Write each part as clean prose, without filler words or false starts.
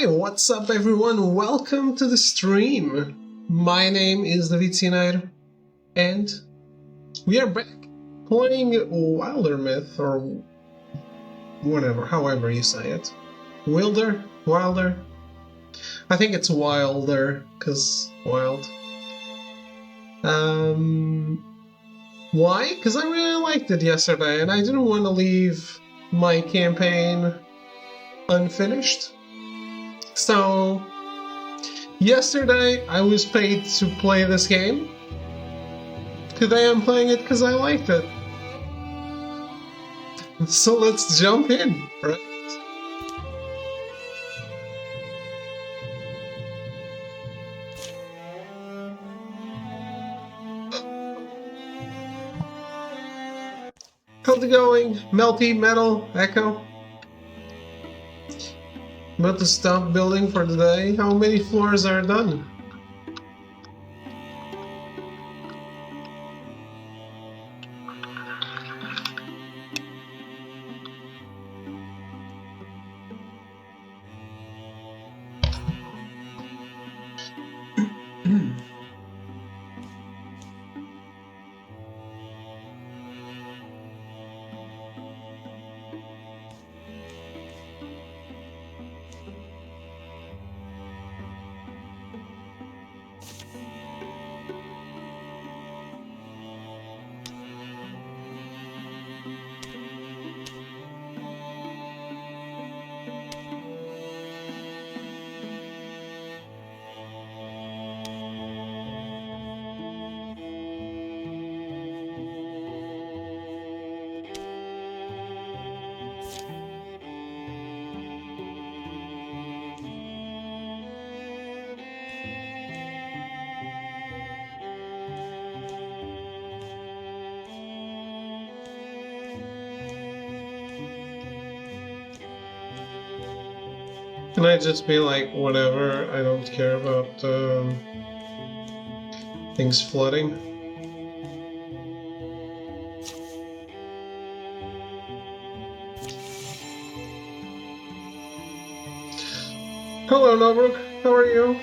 Hi, what's up everyone? Welcome to the stream. My name is David Sinair, and we are back playing Wildermyth, or whatever, however you say it. Wilder? I think it's Wilder, because wild. Why? Because I really liked it yesterday, and I didn't want to leave my campaign unfinished. So, yesterday I was paid to play this game. Today I'm playing it because I liked it. So let's jump in, right? How's it going? Melty, Metal, Echo? About to stop building for the day. How many floors are done? Can I just be like, whatever, I don't care about things flooding? Hello, Nobruk, how are you?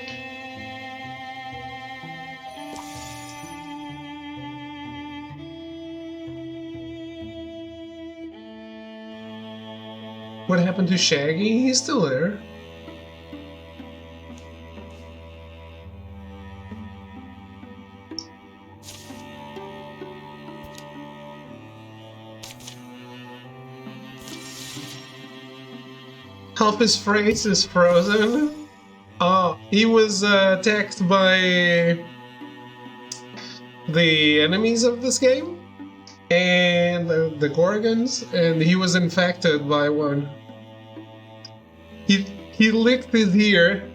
What happened to Shaggy? He's still there. Half his face is frozen. Oh, he was attacked by the enemies of this game and the Gorgons, and he was infected by one. He licked his ear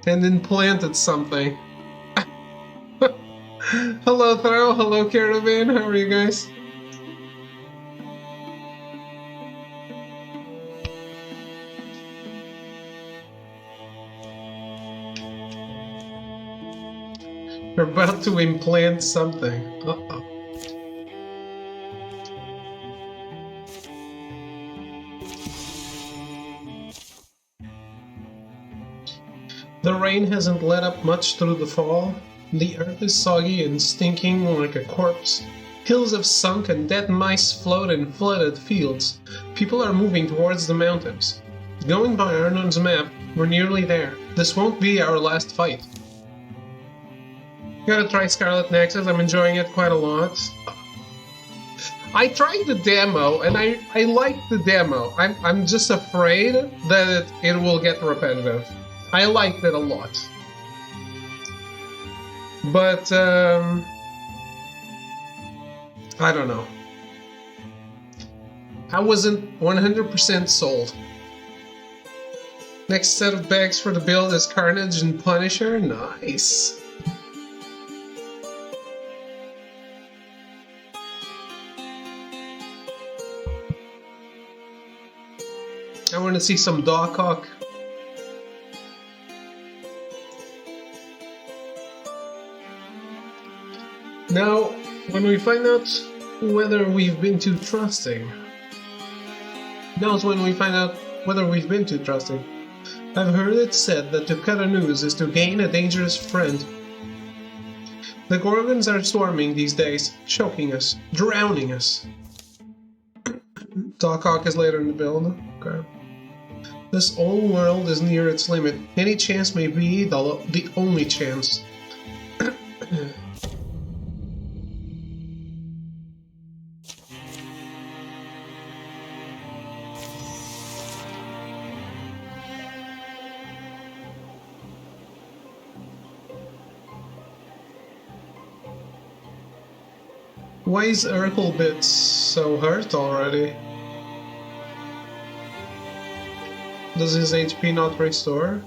and implanted something. Hello, Throw. Hello, Caravan. How are you guys? We're about to implant something. Uh-oh. The rain hasn't let up much through the fall. The earth is soggy and stinking like a corpse. Hills have sunk and dead mice float in flooded fields. People are moving towards the mountains. Going by Arnold's map, we're nearly there. This won't be our last fight. Gotta try Scarlet Nexus, I'm enjoying it quite a lot. I tried the demo, and I liked the demo. I'm just afraid that it will get repetitive. I liked it a lot. But, I don't know. I wasn't 100% sold. Next set of bags for the build is Carnage and Punisher. Nice. I want to see some Dawkhawk. Now, when we find out whether we've been too trusting, Now's when we find out whether we've been too trusting. I've heard it said that to cut a noose is to gain a dangerous friend. The Gorgons are swarming these days, choking us, drowning us. Doc Ock is later in the build. Okay. This old world is near its limit. Any chance may be the only chance. Why is Urkelbit so hurt already? Does his HP not restore?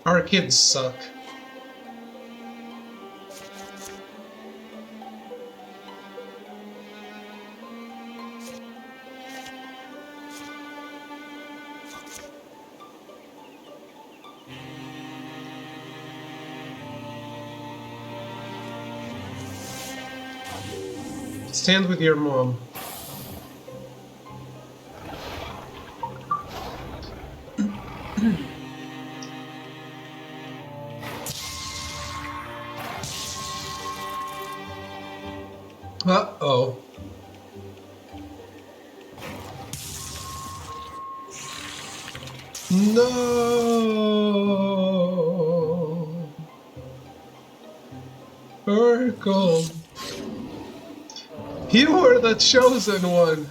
Our kids suck. Stand with your mom. Uh-oh. No. Urkel. You were the chosen one.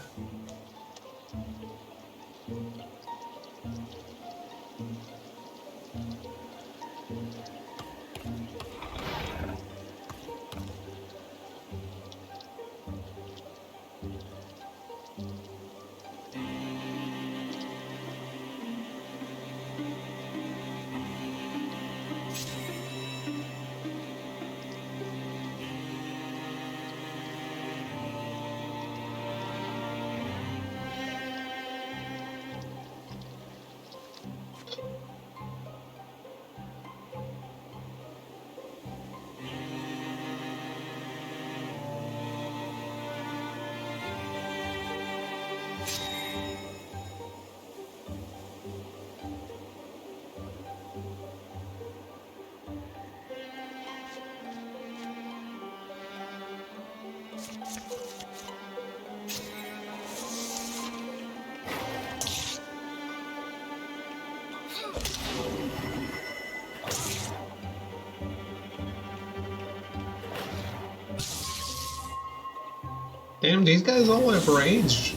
Damn, these guys all have range.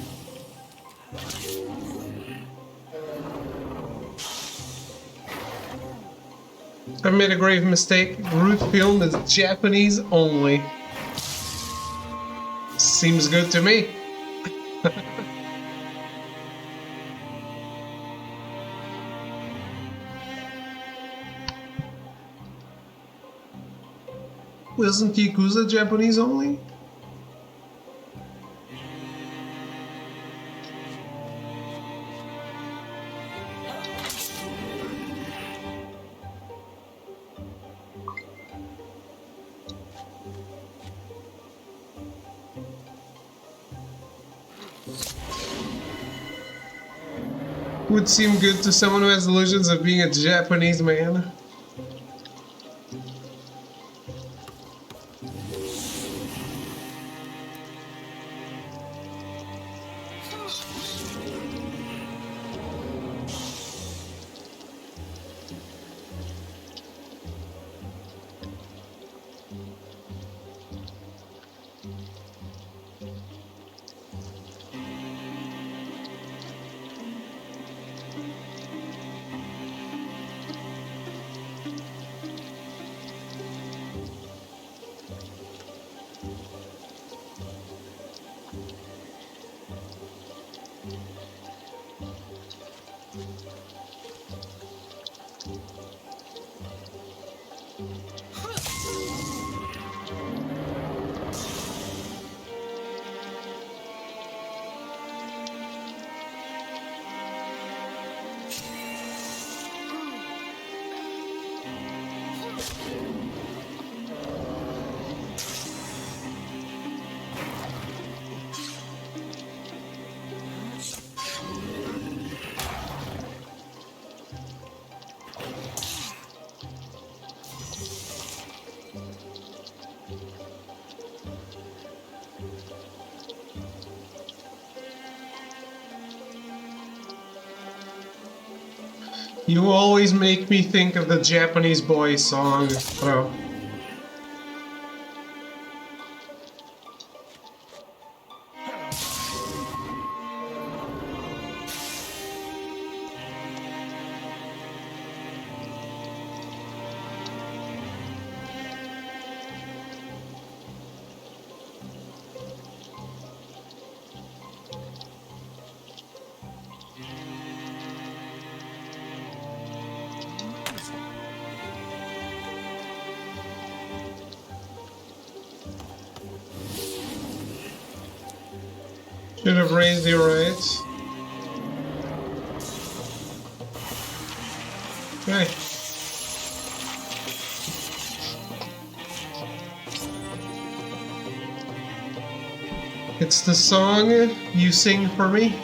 I've made a grave mistake. Root film is Japanese only. Seems good to me. Wasn't Yakuza Japanese only? Would seem good to someone who has illusions of being a Japanese man. You always make me think of the Japanese boy song. Oh. Should have raised your rights. Okay. It's the song you sing for me.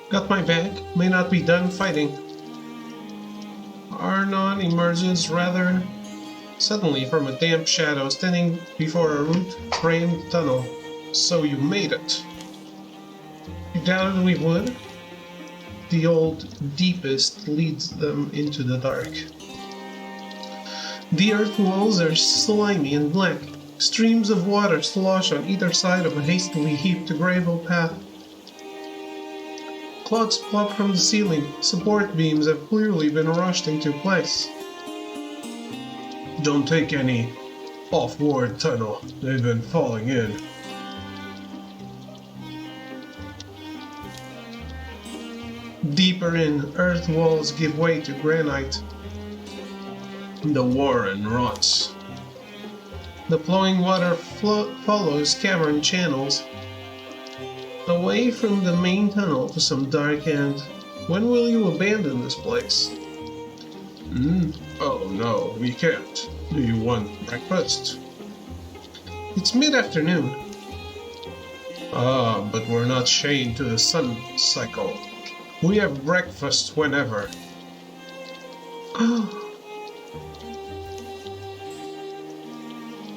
Got my back. May not be done fighting. Arnon emerges rather suddenly from a damp shadow, standing before a root-framed tunnel. So you made it. You doubted we would? The old deepest leads them into the dark. The earth walls are slimy and black. Streams of water slosh on either side of a hastily heaped gravel path. Clods plop from the ceiling. Support beams have clearly been rushed into place. Don't take any off-ward tunnel. They've been falling in. Deeper in, earth walls give way to granite. The warren rots. The flowing water follows cavern channels away from the main tunnel to some dark end. When will you abandon this place? Oh no, we can't. Do you want breakfast? It's mid-afternoon. Ah, but we're not chained to the sun cycle. We have breakfast whenever.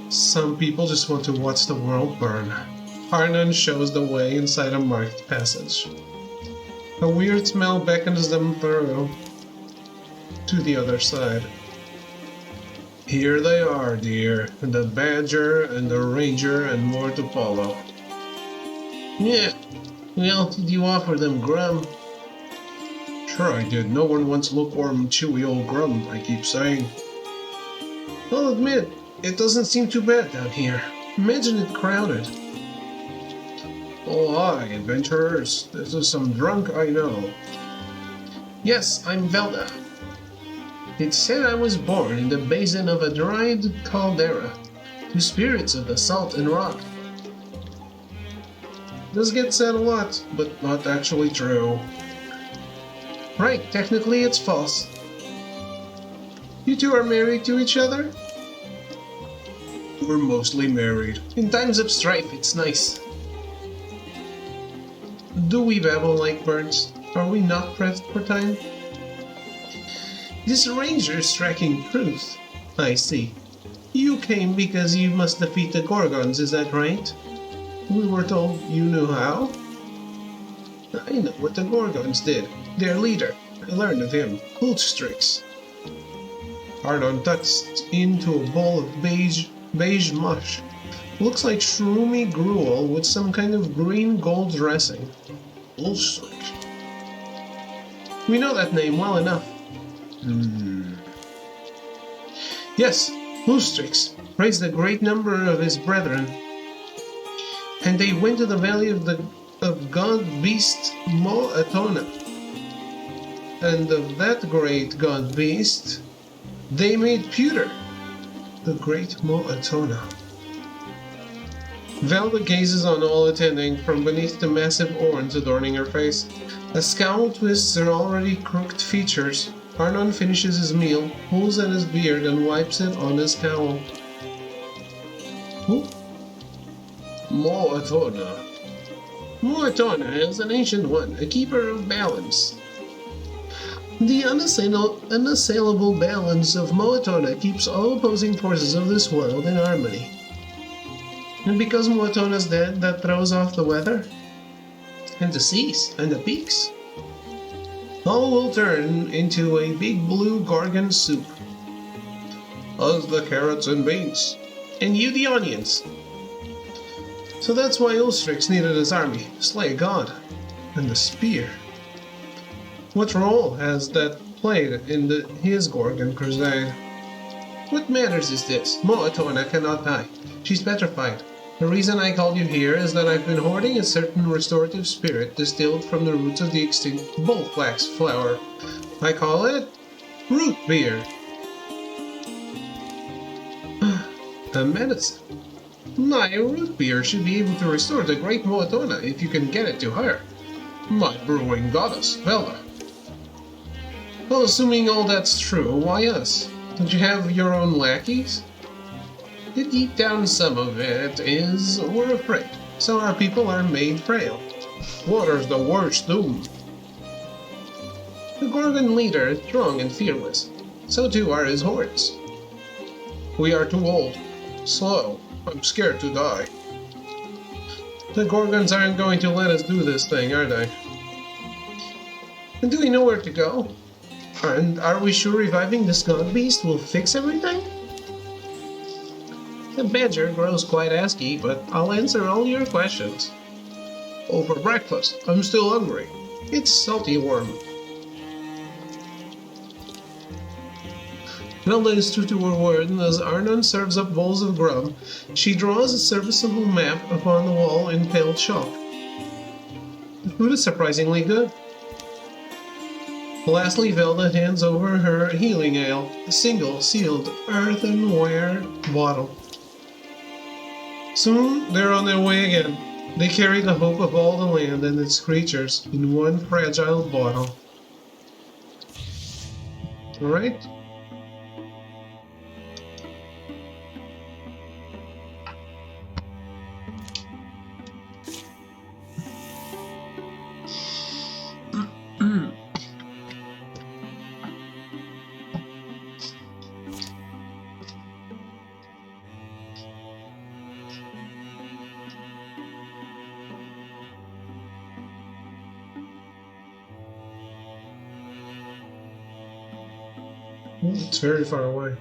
Some people just want to watch the world burn. Arnon shows the way inside a marked passage. A weird smell beckons them through to the other side. Here they are, dear, the badger and the ranger and more to follow. Yeah, well, did you offer them grub? Sure I did. No one wants lukewarm, chewy old grub, I keep saying. I'll admit, it doesn't seem too bad down here. Imagine it crowded. Oh hi, adventurers. This is some drunk I know. Yes, I'm Velda. It's said I was born in the basin of a dried caldera, to spirits of the salt and rock. This gets said a lot, but not actually true. Right, technically it's false. You two are married to each other? We're mostly married. In times of strife, it's nice. Do we babble like birds? Are we not pressed for time? This ranger's tracking truth. I see. You came because you must defeat the Gorgons, is that right? We were told you knew how? I know what the Gorgons did. Their leader. I learned of him. Ulstrix. Ardon touched into a bowl of beige mush. Looks like shroomy gruel with some kind of green gold dressing. Ulstrix. We know that name well enough. Yes, Ulstrix raised a great number of his brethren, and they went to the valley of god-beast Mo'atona. And of that great god-beast, they made pewter, the great Mo'atona. Velda gazes on all attending from beneath the massive horns adorning her face. A scowl twists her already crooked features. Arnon finishes his meal, pulls at his beard, and wipes it on his cowl. Who? Mo'atona. Mo'atona is an ancient one, a keeper of balance. The unassailable balance of Mo'atona keeps all opposing forces of this world in harmony. And because Mo'atona's dead, that throws off the weather, and the seas, and the peaks. All will turn into a big blue Gorgon soup. Us the carrots and beans. And you the onions. So that's why Ulstrix needed his army, slay a god. And the spear. What role has that played in his Gorgon crusade? What matters is this. Mo'atona cannot die. She's petrified. The reason I called you here is that I've been hoarding a certain restorative spirit distilled from the roots of the extinct bullflax flower. I call it root beer. A medicine. My root beer should be able to restore the great Mo'atona if you can get it to her. My brewing goddess, Velda. Well, assuming all that's true, why us? Don't you have your own lackeys? Deep down some of it is, we're afraid, so our people are made frail. Water's the worst doom. The Gorgon leader is strong and fearless, so too are his hordes. We are too old, slow, I'm scared to die. The Gorgons aren't going to let us do this thing, are they? And do we know where to go? And are we sure reviving this god beast will fix everything? The badger grows quite asky, but I'll answer all your questions. Oh, for breakfast. I'm still hungry. It's salty worm. Velda is true to her word, and as Arnon serves up bowls of grub, she draws a serviceable map upon the wall in pale chalk. The food is surprisingly good. Lastly, Velda hands over her healing ale, a single sealed earthenware bottle. Soon, they're on their way again. They carry the hope of all the land and its creatures in one fragile bottle. Alright? Ooh, it's very far away.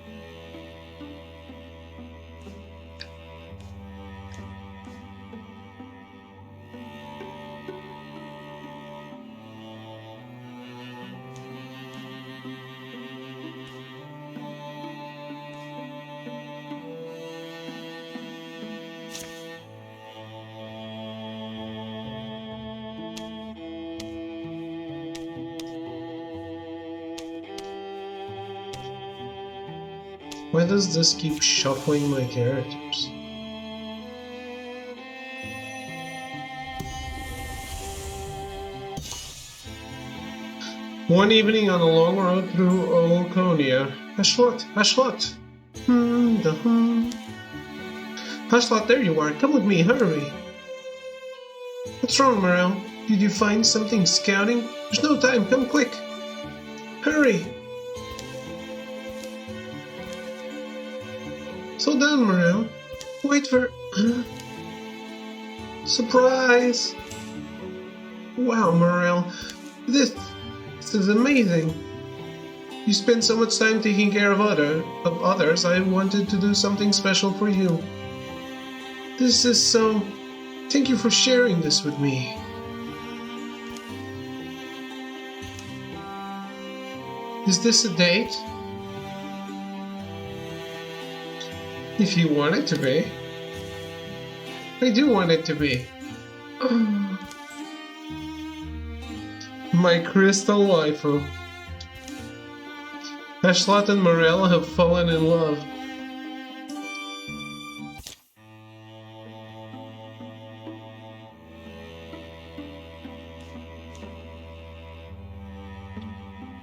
Why does this keep shuffling my characters? One evening on a long road through Oconia. Hashlat, Hashlat! Hashlat, there you are. Come with me, hurry! What's wrong, Morel? Did you find something scouting? There's no time, come quick! Hurry! Slow down, Morel. Wait for... Surprise! Wow, Morel. This is amazing. You spend so much time taking care of others. I wanted to do something special for you. This is so... Thank you for sharing this with me. Is this a date? If you want it to be. I do want it to be. My crystal waifu. Hashlat and Morel have fallen in love.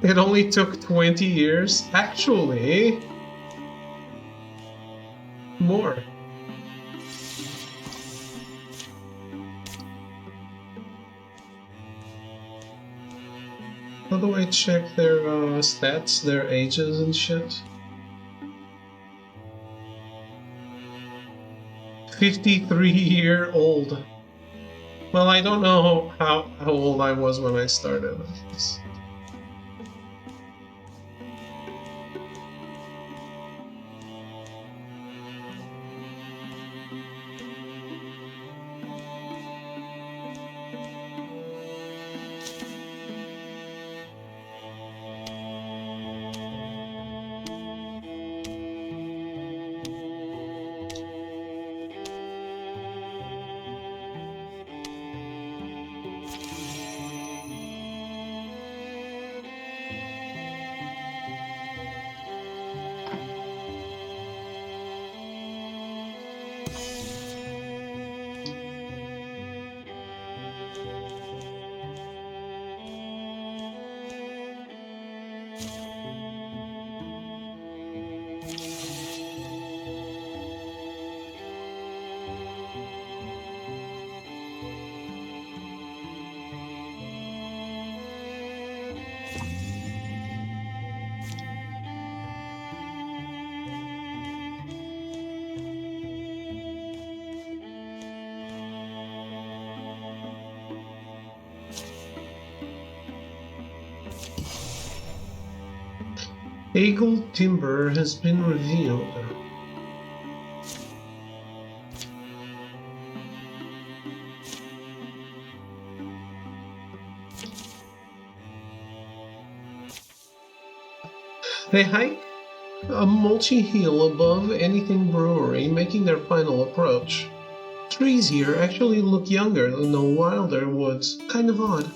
It only took 20 years? Actually... more. How do I check their stats, their ages and shit? 53-year-old. Well, I don't know how old I was when I started this. Eagle timber has been revealed. They hike a mulchy hill above Anything Brewery, making their final approach. Trees here actually look younger than the wilder woods. Kind of odd.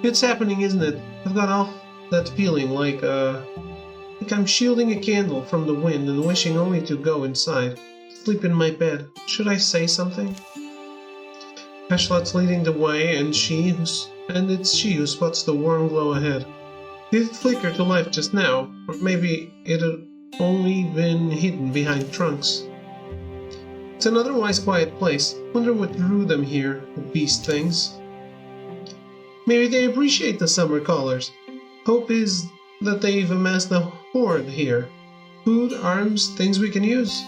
It's happening, isn't it? I've got off that feeling like I'm shielding a candle from the wind and wishing only to go inside. Sleep in my bed. Should I say something? Hashlat's leading the way, and it's she who spots the warm glow ahead. Did it flicker to life just now? Or maybe it had only been hidden behind trunks. It's an otherwise quiet place. Wonder what drew them here, the beast things. Maybe they appreciate the summer colors. Hope is that they've amassed a hoard here. Food, arms, things we can use.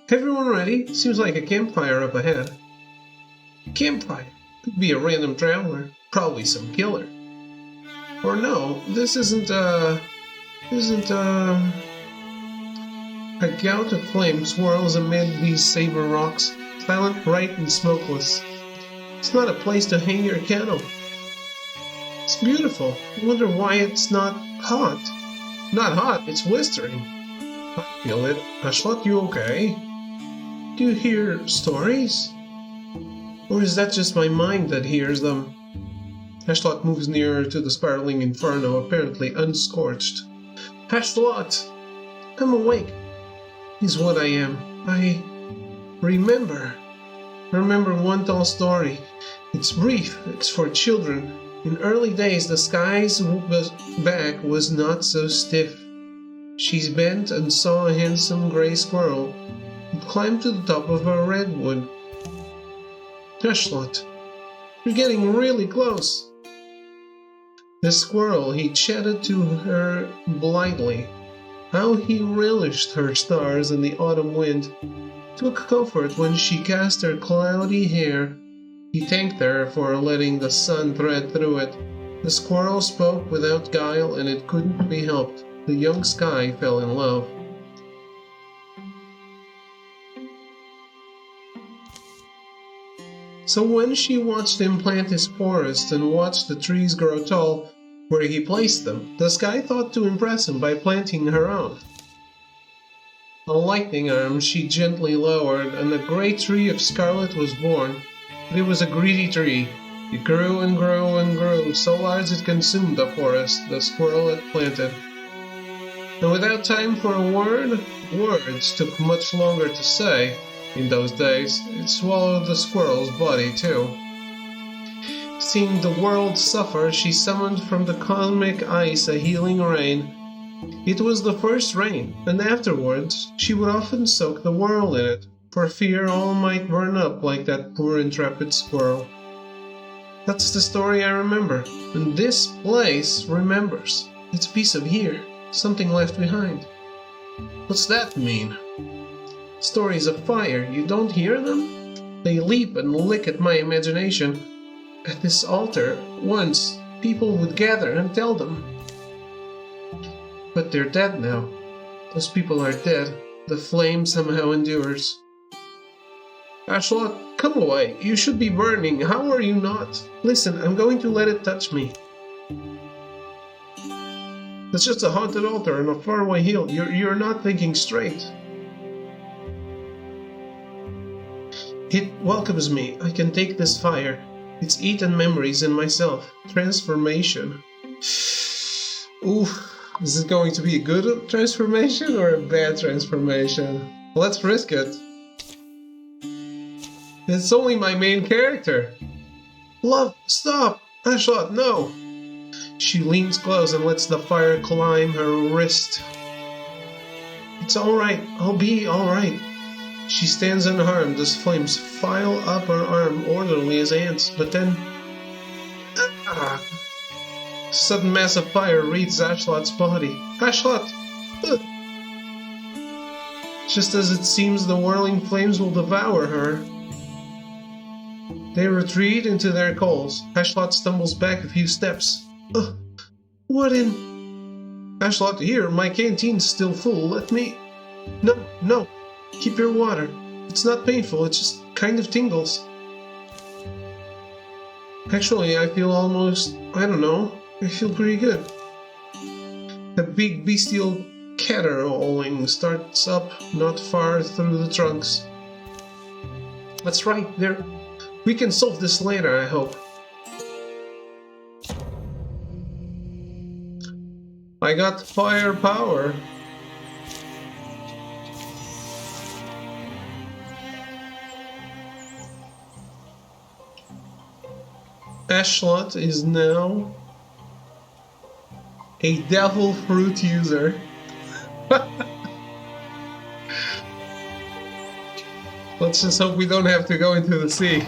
Everyone ready? Seems like a campfire up ahead. Campfire? Could be a random traveler. Probably some killer. Or no, this isn't a gout of flame swirls amid these saber rocks, silent, bright, and smokeless. It's not a place to hang your candle. It's beautiful. I wonder why it's not hot. Not hot, it's blistering. I feel it. Ashlat, you okay? Do you hear stories? Or is that just my mind that hears them? Ashlat moves nearer to the spiraling inferno, apparently unscorched. Ashlat! I'm awake, is what I am. I remember. Remember one tall story. It's brief, it's for children. In early days, the sky's back was not so stiff. She bent and saw a handsome gray squirrel who climbed to the top of a redwood. Ashlat, you're getting really close. The squirrel, he chatted to her blithely. How he relished her stars in the autumn wind, took comfort when she cast her cloudy hair. He thanked her for letting the sun thread through it. The squirrel spoke without guile, and it couldn't be helped. The young sky fell in love. So when she watched him plant his forest and watched the trees grow tall where he placed them, the sky thought to impress him by planting her own. A lightning arm she gently lowered, and a great tree of scarlet was born. But it was a greedy tree. It grew and grew and grew, so large it consumed the forest the squirrel had planted. And without time for a word, words took much longer to say. In those days, it swallowed the squirrel's body too. Seeing the world suffer, she summoned from the cosmic ice a healing rain. It was the first rain, and afterwards she would often soak the world in it, for fear all might burn up like that poor intrepid squirrel. That's the story I remember, and this place remembers. It's a piece of here, something left behind. What's that mean? Stories of fire, you don't hear them? They leap and lick at my imagination. At this altar, once, people would gather and tell them. But they're dead now. Those people are dead. The flame somehow endures. Ashlat, come away. You should be burning. How are you not? Listen, I'm going to let it touch me. It's just a haunted altar on a faraway hill. You're not thinking straight. It welcomes me. I can take this fire. It's eaten memories in myself. Transformation. Ooh, is it going to be a good transformation or a bad transformation? Let's risk it. It's only my main character. Love, stop! Ashlat, no! She leans close and lets the fire climb her wrist. It's alright. I'll be alright. She stands unharmed as flames file up her arm orderly as ants, but then... Sudden mass of fire wreathes Ashlat's body. Ashlat! Just as it seems the whirling flames will devour her. They retreat into their coals. Ashlat stumbles back a few steps. What in... Ashlat, here, my canteen's still full. Let me... No. Keep your water. It's not painful, it just kind of tingles. Actually, I feel almost... I don't know. I feel pretty good. A big bestial caterwauling starts up not far through the trunks. That's right, there. We can solve this later, I hope. I got firepower. Ashlat is now a devil fruit user. Let's just hope we don't have to go into the sea.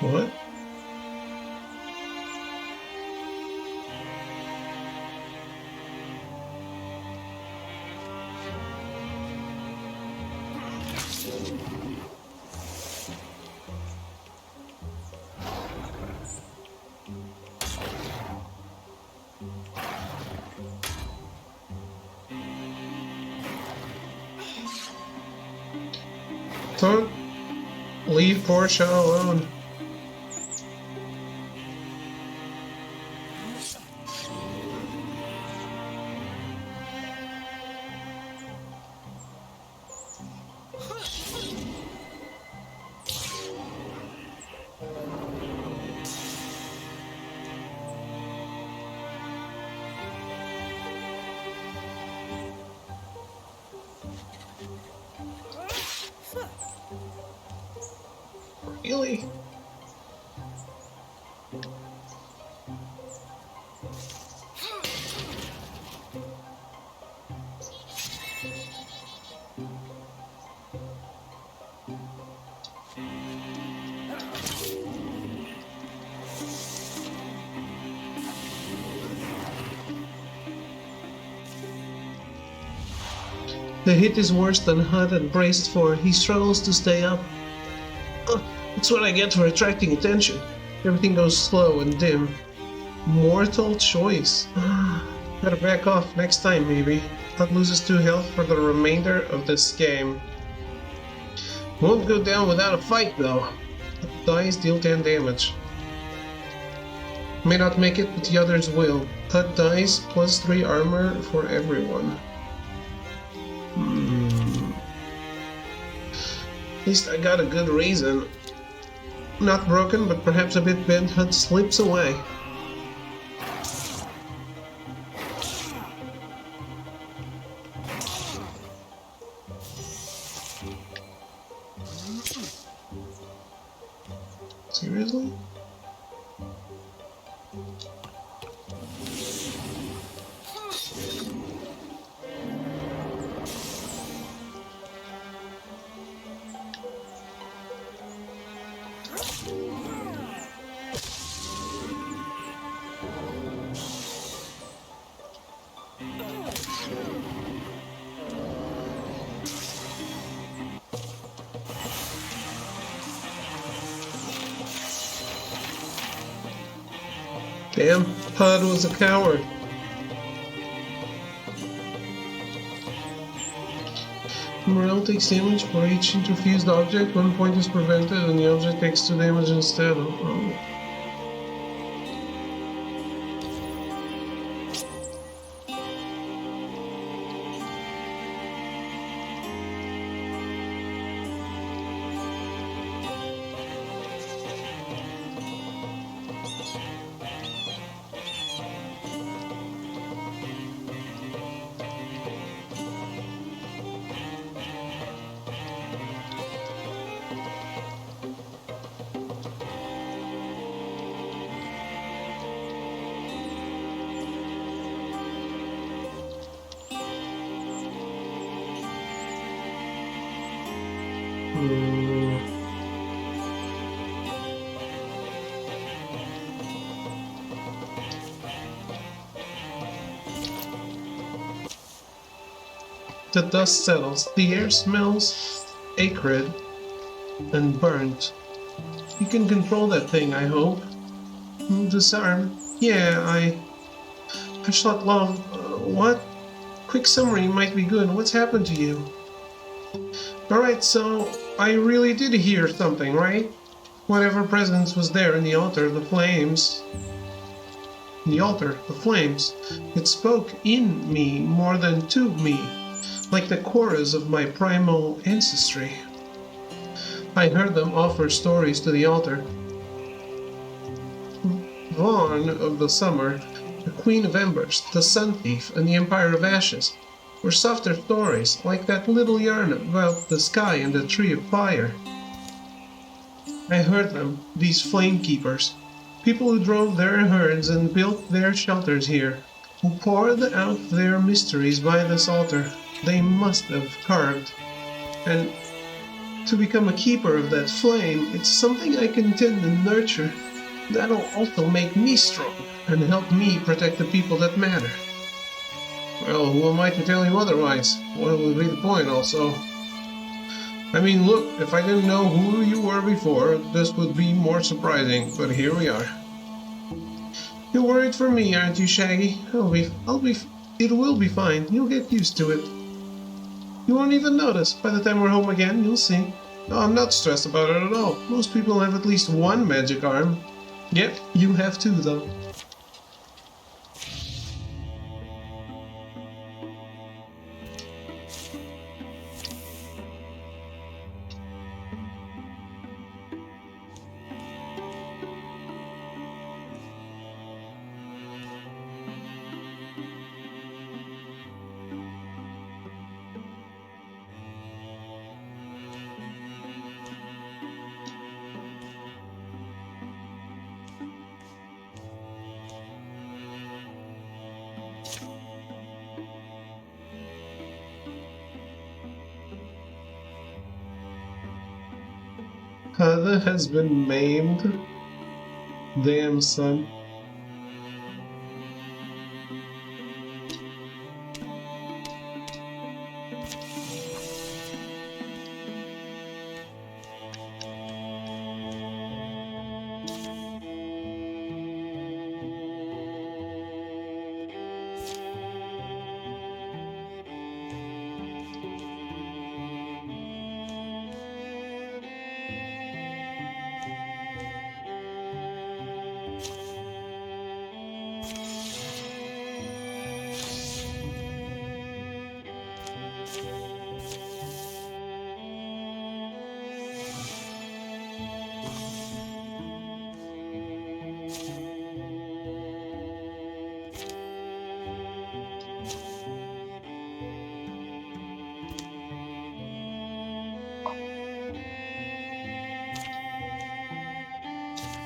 What? Don't leave Portia alone. Really? The hit is worse than Hud had braced for. He struggles to stay up. That's what I get for attracting attention. Everything goes slow and dim. Mortal choice. Better back off next time, maybe. Hud loses 2 health for the remainder of this game. Won't go down without a fight, though. Hud dies, deal 10 damage. May not make it, but the others will. Hud dies, plus 3 armor for everyone. At least I got a good reason. Not broken, but perhaps a bit bent, Hud slips away. Seriously? Damn, Hud was a coward. Morale takes damage for each interfused object. 1 point is prevented and the object takes 2 damage instead. Oh. The dust settles. The air smells acrid and burnt. You can control that thing, I hope. Disarm. Yeah, I shot love. What? Quick summary might be good. What's happened to you? Alright, so I really did hear something, right? Whatever presence was there in the altar, the flames. The flames. It spoke in me more than to me, like the chorus of my primal ancestry. I heard them offer stories to the altar. Vaughn of the Summer, the Queen of Embers, the Sun Thief, and the Empire of Ashes were softer stories, like that little yarn about the sky and the Tree of Fire. I heard them, these flame keepers, people who drove their herds and built their shelters here, who poured out their mysteries by this altar. They must have carved And to become a keeper of that flame, it's something I can tend and nurture. That'll also make me strong and help me protect the people that matter. Well, who am I to tell you otherwise? What would be the point, also? I mean, look, if I didn't know who you were before, this would be more surprising, but here we are. You're worried for me, aren't you, Shaggy? It will be fine. You'll get used to it. You won't even notice. By the time we're home again, you'll see. No, I'm not stressed about it at all. Most people have at least one magic arm. Yep, you have two, though. Heather has been maimed. Damn, son.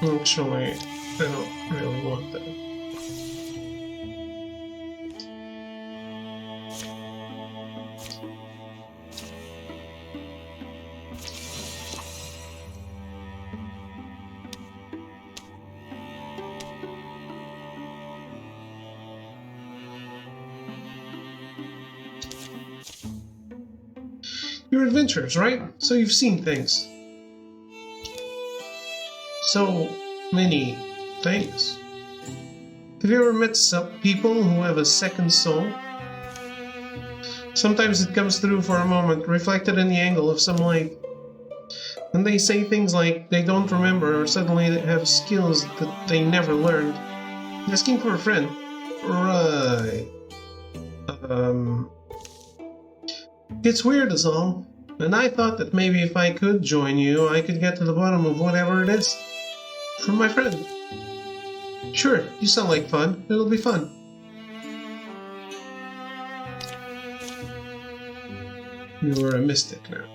Actually, I don't really want that. You're adventurers, right? So you've seen things. So many things. Have you ever met some people who have a second soul? Sometimes it comes through for a moment, reflected in the angle of some light. And they say things like they don't remember or suddenly they have skills that they never learned. Asking for a friend. Right. It's weird is all. And I thought that maybe if I could join you, I could get to the bottom of whatever it is. From my friend. Sure, you sound like fun. It'll be fun. You are a mystic now.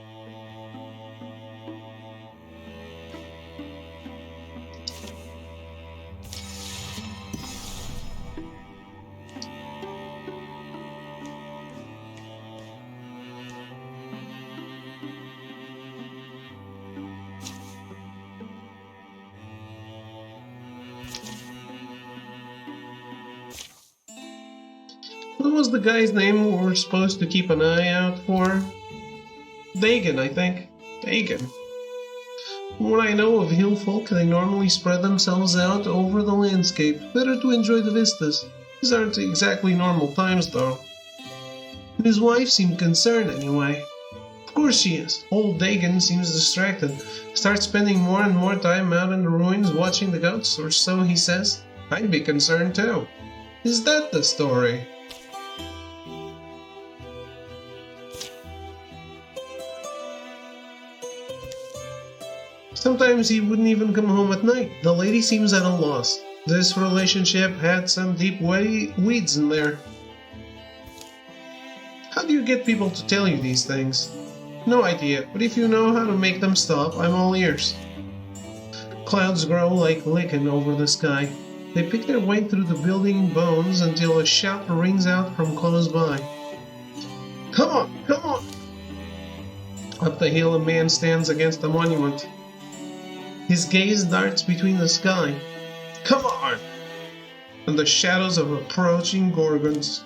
What was the guy's name we were supposed to keep an eye out for? Dagon, I think. Dagon. From what I know of hill folk, they normally spread themselves out over the landscape, better to enjoy the vistas. These aren't exactly normal times, though. His wife seemed concerned, anyway. Of course she is. Old Dagon seems distracted. Starts spending more and more time out in the ruins watching the goats, or so he says. I'd be concerned, too. Is that the story? Sometimes he wouldn't even come home at night. The lady seems at a loss. This relationship had some deep weeds in there. How do you get people to tell you these things? No idea, but if you know how to make them stop, I'm all ears. Clouds grow like lichen over the sky. They pick their way through the building bones until a shout rings out from close by. Come on, come on! Up the hill, a man stands against the monument. His gaze darts between the sky. Come on! And the shadows of approaching gorgons.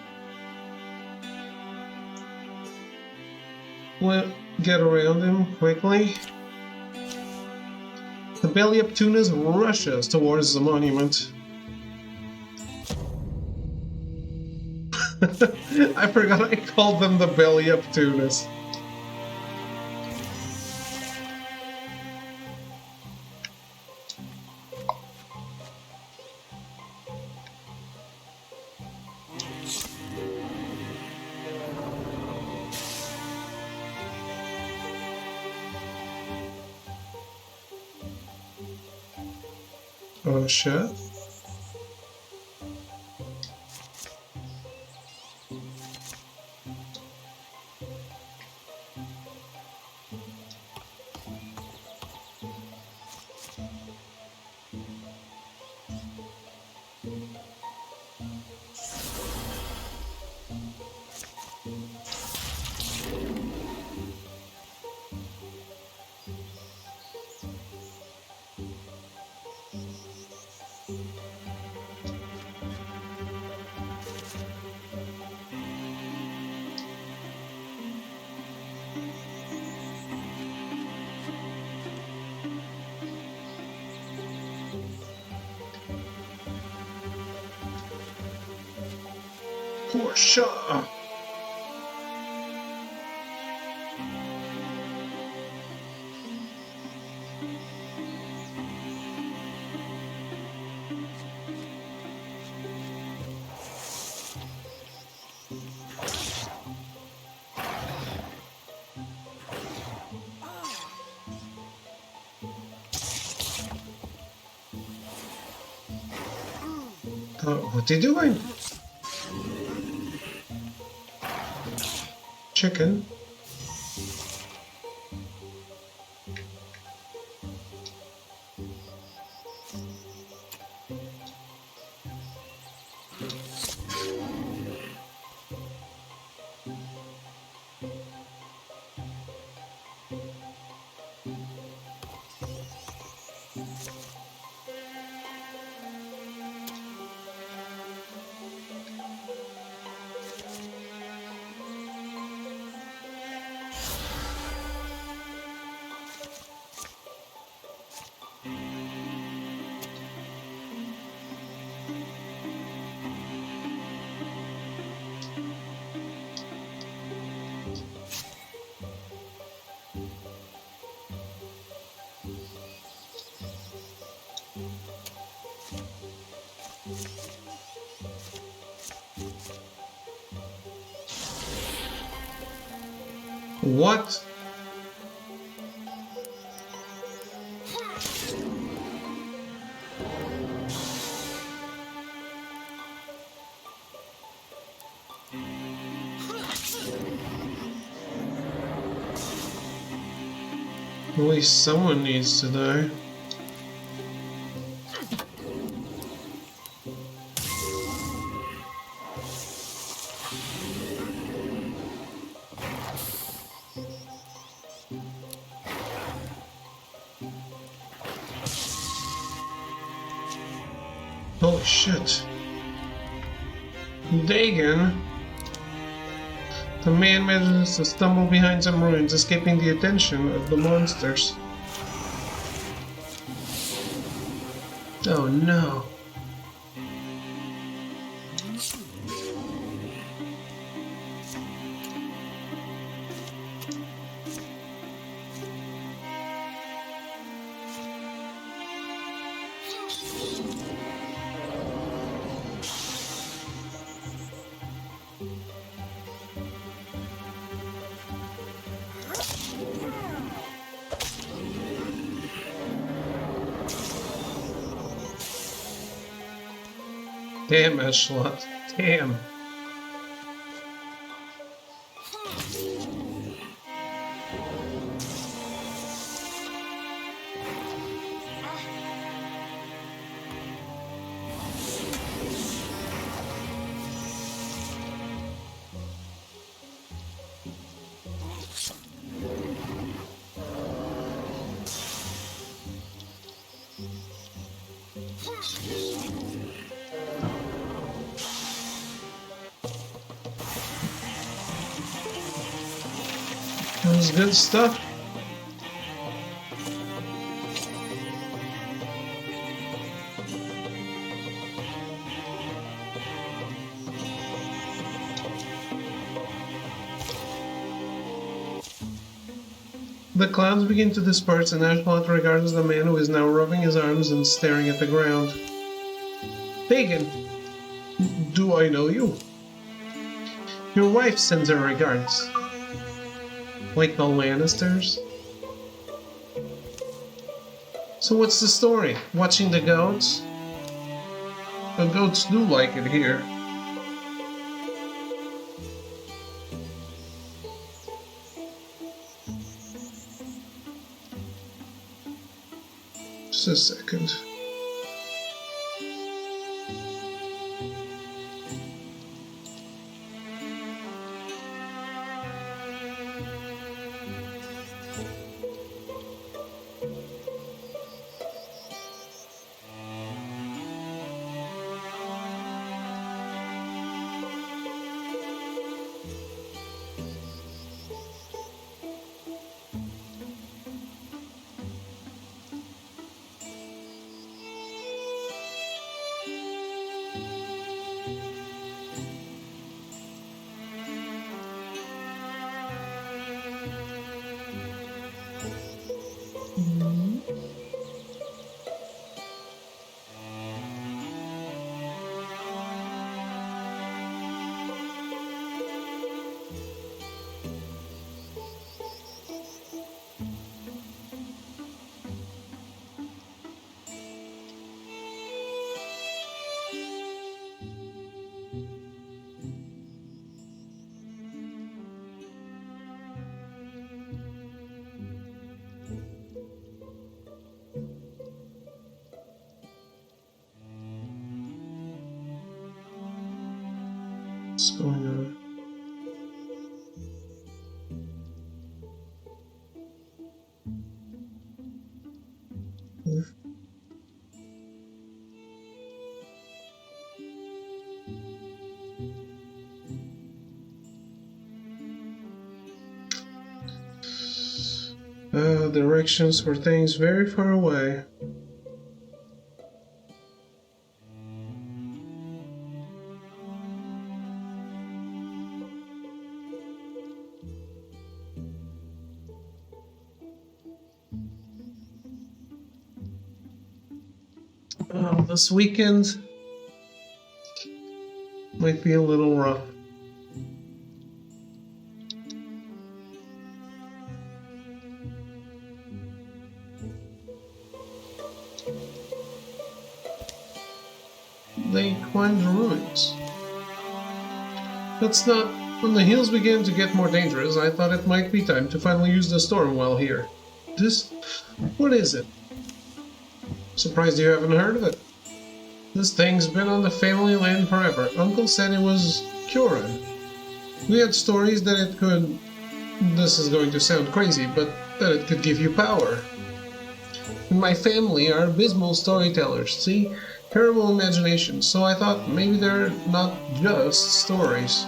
We'll get around him quickly. The belly-up Tunas rushes towards the monument. I forgot I called them the belly-up Tunas. Oh shit. For sure. What are you doing? Chicken. What? At least someone needs to die. Holy shit. Dagon. The man manages to stumble behind some ruins, escaping the attention of the monsters. Oh no. Damn, Echelon. Damn. was good stuff. The clouds begin to disperse, and Ashplot regards the man who is now rubbing his arms and staring at the ground. Dagon, do I know you? Your wife sends her regards. Like the Lannisters? So what's the story? Watching the goats? The goats do like it here. Just a second. What's going on? Directions for things very far away. This weekend might be a little rough. They climbed the ruins. That's not... When the hills began to get more dangerous, I thought it might be time to finally use the storm while here. This... What is it? Surprised you haven't heard of it. This thing's been on the family land forever. Uncle said it was Kyoran. We had stories that it could... This is going to sound crazy, but that it could give you power. And my family are abysmal storytellers, see? Terrible imagination, so I thought maybe they're not just stories.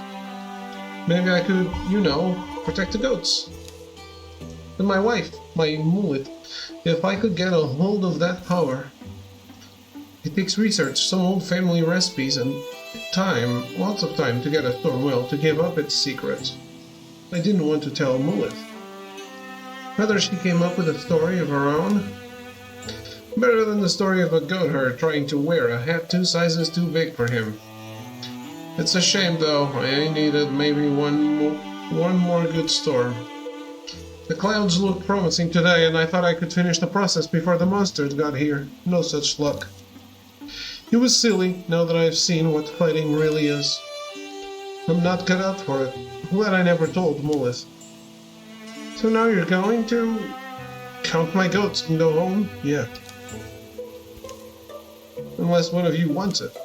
Maybe I could, you know, protect the goats. And my wife, my mullet, if I could get a hold of that power. It takes research, some old family recipes, and time, lots of time to get a storm well to give up its secrets. I didn't want to tell Mullet. Whether she came up with a story of her own? Better than the story of a goat herd trying to wear a hat 2 sizes too big for him. It's a shame though, I needed maybe one more good storm. The clouds looked promising today and I thought I could finish the process before the monsters got here. No such luck. It was silly, now that I've seen what fighting really is. I'm not cut out for it. Glad I never told Mullis. So now you're going to... count my goats and go home? Yeah. Unless one of you wants it.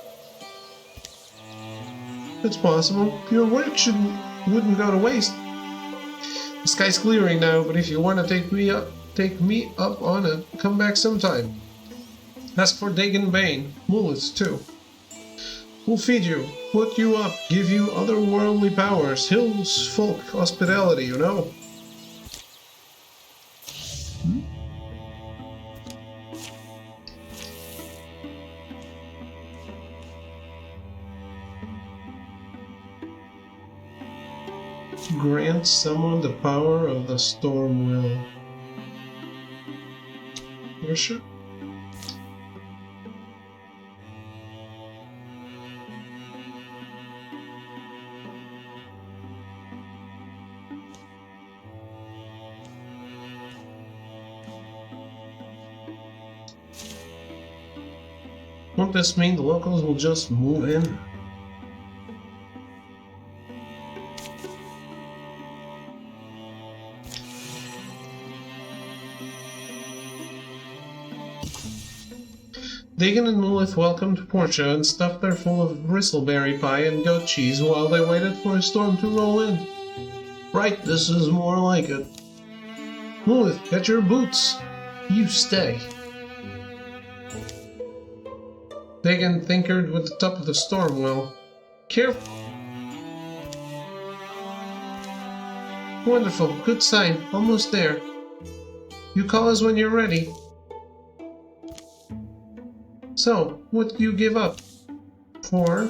It's possible. Your work wouldn't go to waste. The sky's clearing now, but if you want to take me up on it, come back sometime. Ask for Dagon Bane, Mullets too. We'll feed you, put you up, give you otherworldly powers, hills folk hospitality, you know. can't summon the power of the storm will. You're sure? Won't this mean the locals will just move in? Deegan and Lilith welcomed Portia and stuffed her full of bristleberry pie and goat cheese while they waited for a storm to roll in. Right, this is more like it. Lilith, get your boots. You stay. Deegan tinkered with the top of the storm well. Careful. Wonderful, good sign, almost there. You call us when you're ready. So, what do you give up? For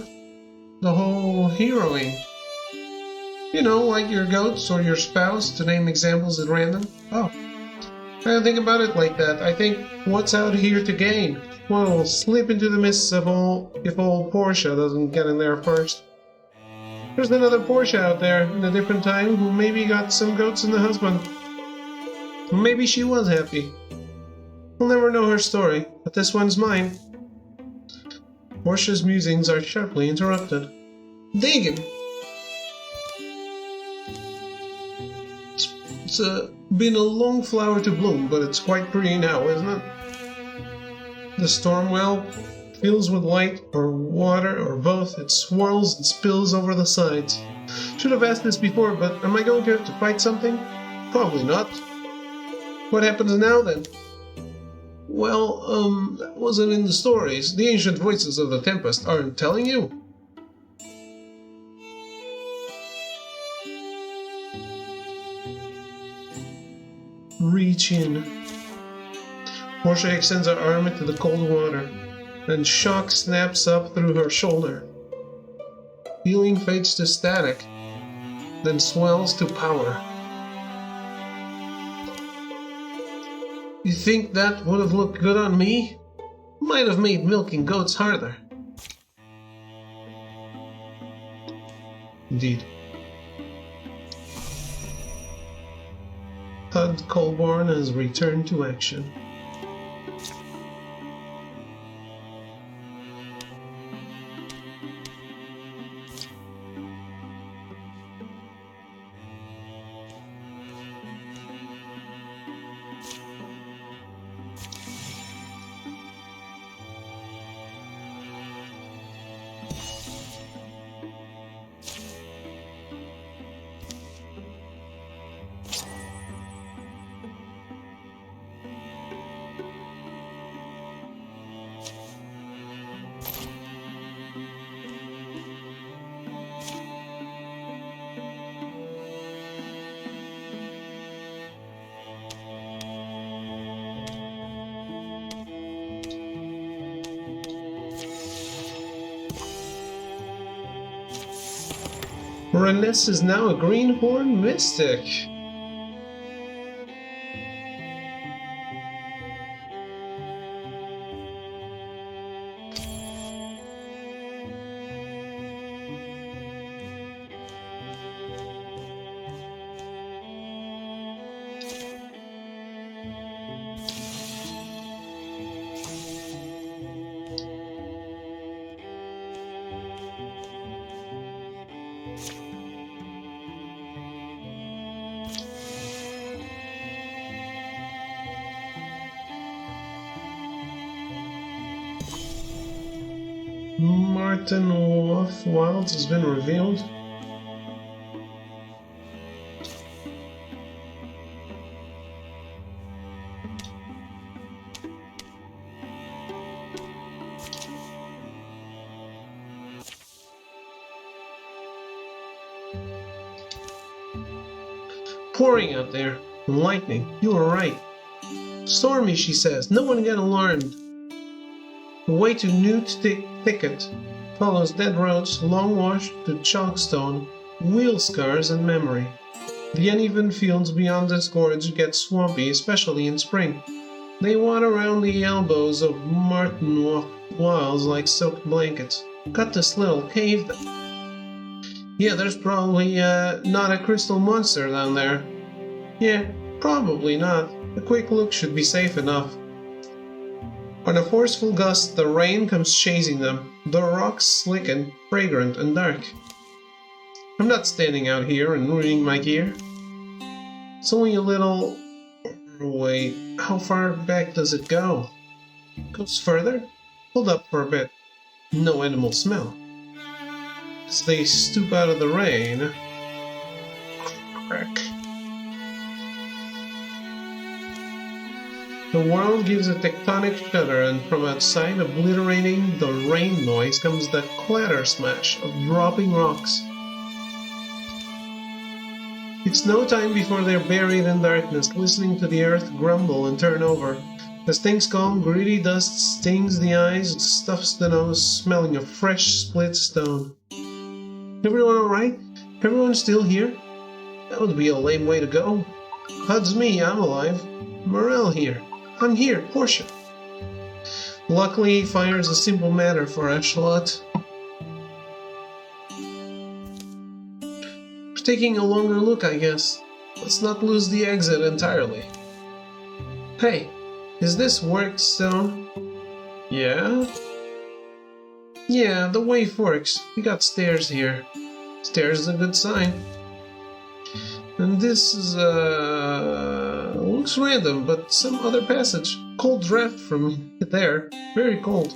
the whole heroing? You know, like your goats or your spouse, to name examples at random? Oh, I don't think about it like that. I think, what's out here to gain? Well, we'll slip into the mists of if old Portia doesn't get in there first. There's another Portia out there in a different time who maybe got some goats in the husband. Maybe she was happy. We'll never know her story, but this one's mine. Portia's musings are sharply interrupted. Deegan! It's been a long flower to bloom, but it's quite pretty now, isn't it? The storm well fills with light, or water, or both. It swirls and spills over the sides. Should have asked this before, but am I going to have to fight something? Probably not. What happens now, then? Well, that wasn't in the stories. The ancient voices of the Tempest aren't telling you. Reach in. Portia extends her arm into the cold water, and shock snaps up through her shoulder. Feeling fades to static, then swells to power. You think that would have looked good on me? Might have made milking goats harder. Indeed. Hud Colborne has returned to action. Reness is now a greenhorn mystic. Martin Wolf Wilds has been revealed. Pouring out there. Lightning. You were right. Stormy, she says. No one get alarmed. The way to Newt Thicket follows dead roads, long wash to chalkstone, wheel scars and memory. The uneven fields beyond this gorge get swampy, especially in spring. They water around the elbows of marten walls like soaked blankets. Cut this little cave. Yeah, there's probably not a crystal monster down there. Yeah, probably not. A quick look should be safe enough. On a forceful gust, the rain comes chasing them, the rocks slick and fragrant and dark. I'm not standing out here and ruining my gear. It's only a little... Wait, how far back does it go? Goes further? Hold up for a bit. No animal smell. As they stoop out of the rain... Crack. The world gives a tectonic shudder, and from outside, obliterating the rain noise, comes the clatter smash of dropping rocks. It's no time before they're buried in darkness, listening to the earth grumble and turn over. As things calm, gritty dust stings the eyes and stuffs the nose, smelling of fresh split stone. Everyone alright? Everyone still here? That would be a lame way to go. Hud's me, I'm alive. Morel here. I'm here, Portia. Luckily, fire's a simple matter for Echelot. We're taking a longer look, I guess. Let's not lose the exit entirely. Hey, is this workstone? Yeah? Yeah, the way forks. We got stairs here. Stairs is a good sign. And this is, looks random, but some other passage. Cold draft from there. Very cold.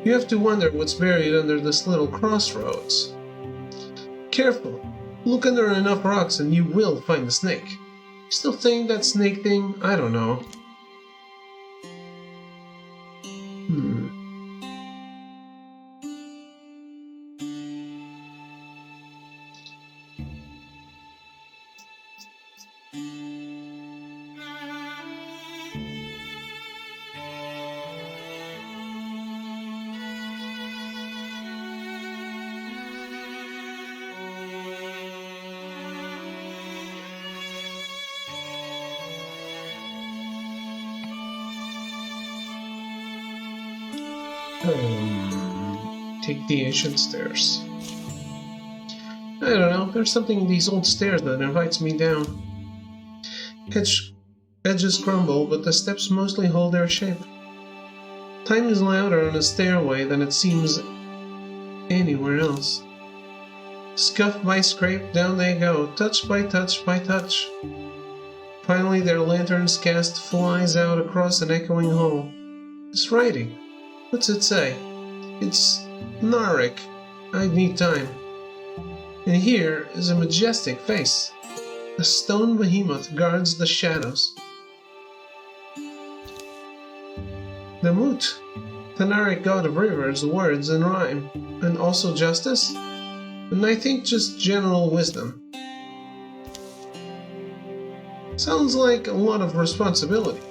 You have to wonder what's buried under this little crossroads. Careful. Look under enough rocks and you will find a snake. You still think that snake thing? I don't know. Take the ancient stairs. I don't know, there's something in these old stairs that invites me down. Edges crumble, but the steps mostly hold their shape. Time is louder on a stairway than it seems anywhere else. Scuff by scrape, down they go, touch by touch by touch. Finally their lanterns cast flies out across an echoing hall. It's writing. What's it say? It's Narek. I need time. And here is a majestic face. A stone behemoth guards the shadows. The Moot, the Narek god of rivers, words, and rhyme, and also justice, and I think just general wisdom. Sounds like a lot of responsibility.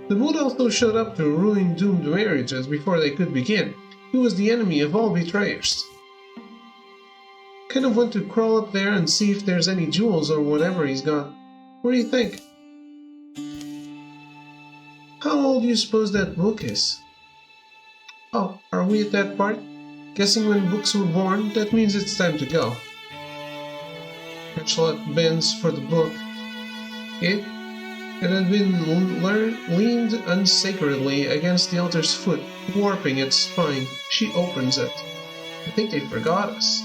The Moot also showed up to ruin doomed marriages before they could begin. He was the enemy of all betrayers. Kind of want to crawl up there and see if there's any jewels or whatever he's got. What do you think? How old do you suppose that book is? Oh, are we at that part? Guessing when books were born, that means it's time to go. Echelot bends for the book. It had been leaned unsacredly against the altar's foot, warping its spine. She opens it. I think they forgot us.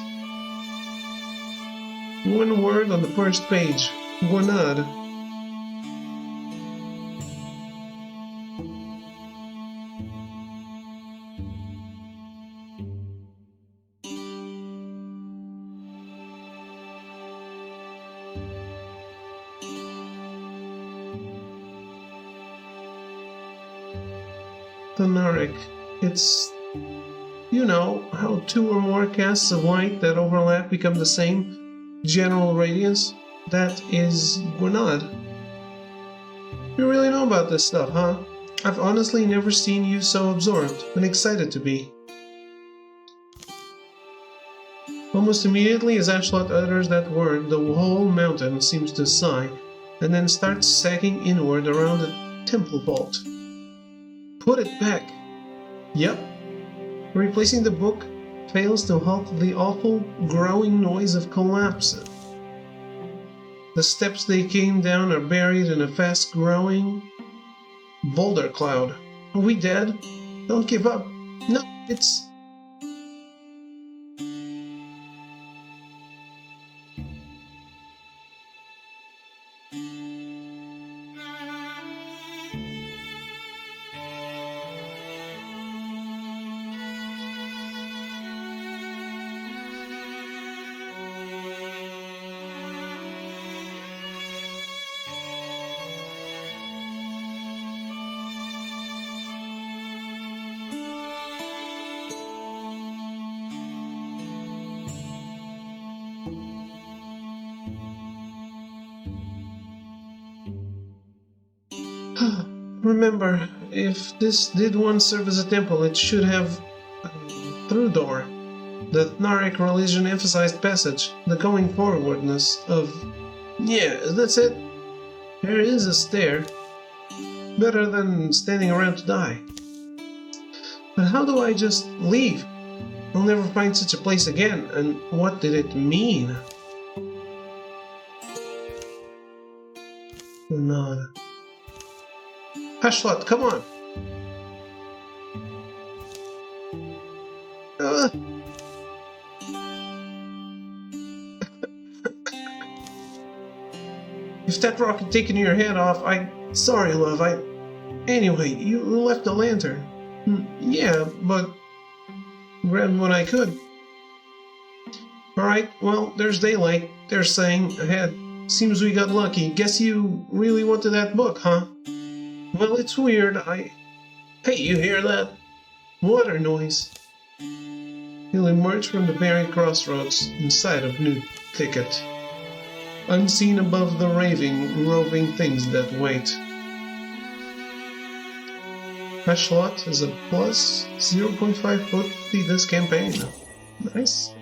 One word on the first page. Gwenad. The Narek. It's... you know, how two or more casts of light that overlap become the same general radiance? That is Gwenad. You really know about this stuff, huh? I've honestly never seen you so absorbed and excited to be. Almost immediately as Ashlot utters that word, the whole mountain seems to sigh, and then starts sagging inward around the temple vault. Put it back. Yep. Replacing the book fails to halt the awful growing noise of collapse. The steps they came down are buried in a fast-growing boulder cloud. Are we dead? Don't give up. No, it's... Remember, if this did once serve as a temple, it should have a through door. The Narek religion emphasized passage, the going forwardness of... Yeah, that's it. There is a stair. Better than standing around to die. But how do I just leave? I'll never find such a place again, and what did it mean? Nod. Ashlot, come on! If that rock had taken your head off, Sorry, love, Anyway, you left the lantern. Yeah, but... grabbed when I could. Alright, well, there's daylight. They're saying ahead. Seems we got lucky. Guess you really wanted that book, huh? Well, it's weird, Hey, you hear that? Water noise. He'll emerge from the buried crossroads inside of new thicket. Unseen above the roving things that wait. Ashlot is a plus 0.5 potency this campaign. Nice.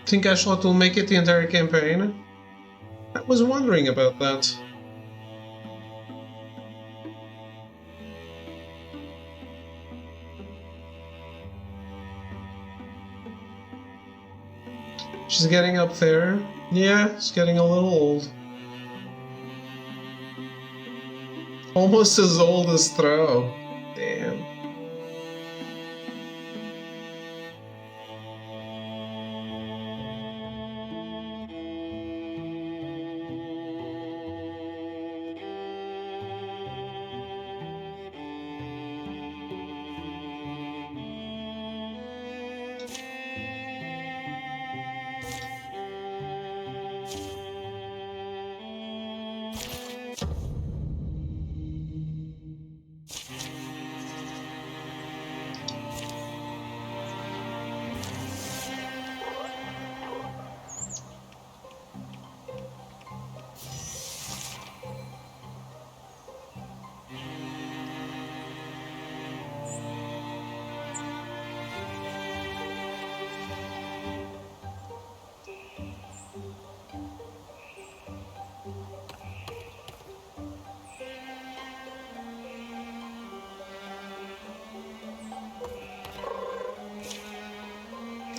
Think Ashlot will make it the entire campaign? I was wondering about that. She's getting up there. Yeah, she's getting a little old. Almost as old as Throw. Damn.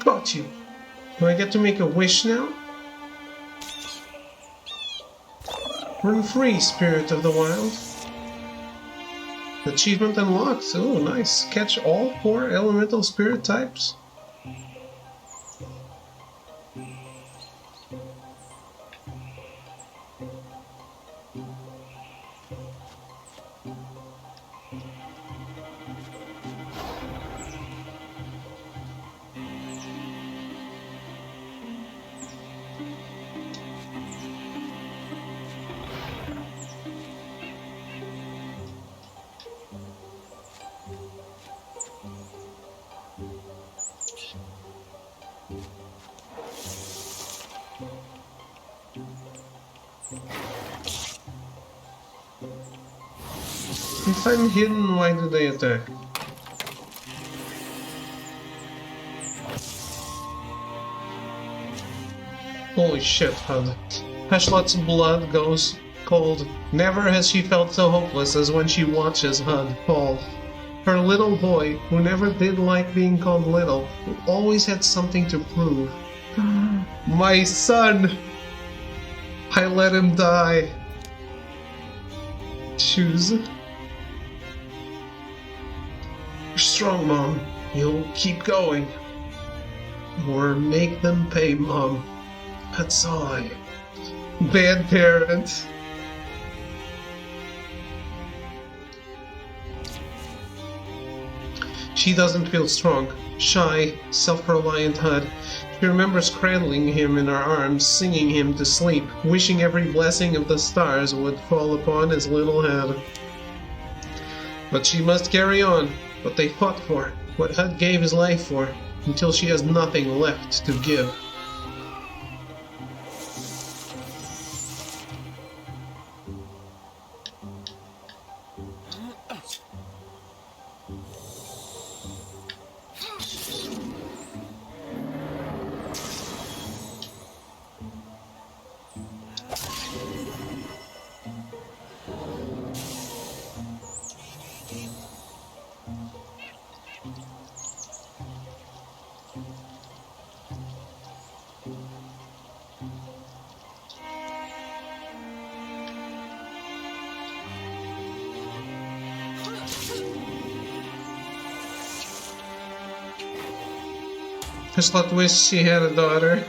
Got you. Do I get to make a wish now? Run free, Spirit of the Wild. Achievement unlocked. Oh, nice. Catch all 4 elemental spirit types. If I'm hidden, why do they attack? Holy shit, Hud. Heshlot's blood goes cold. Never has she felt so hopeless as when she watches Hud fall. Her little boy, who never did like being called little, who always had something to prove. My son! I let him die. Choose. You're strong, Mom. You'll keep going. Or make them pay, Mom. That's all I... Bad parent. She doesn't feel strong. Shy, self-reliant Hud. She remembers cradling him in her arms, singing him to sleep, wishing every blessing of the stars would fall upon his little head. But she must carry on, what they fought for, what Hud gave his life for, until she has nothing left to give. Heshlot wished she had a daughter.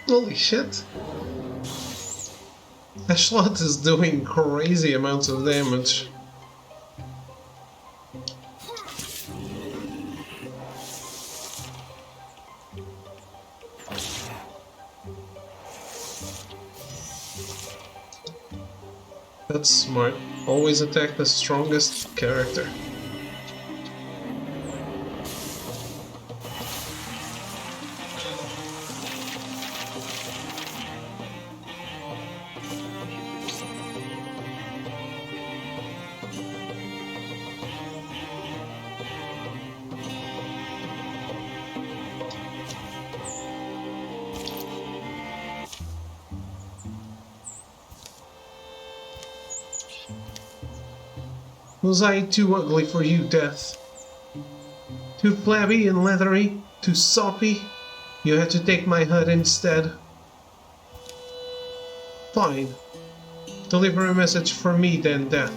Holy shit. Heshlot is doing crazy amounts of damage. That's smart. Always attack the strongest character. Was I too ugly for you, Death? Too flabby and leathery? Too soppy? You had to take my hut instead? Fine. Deliver a message for me then, Death.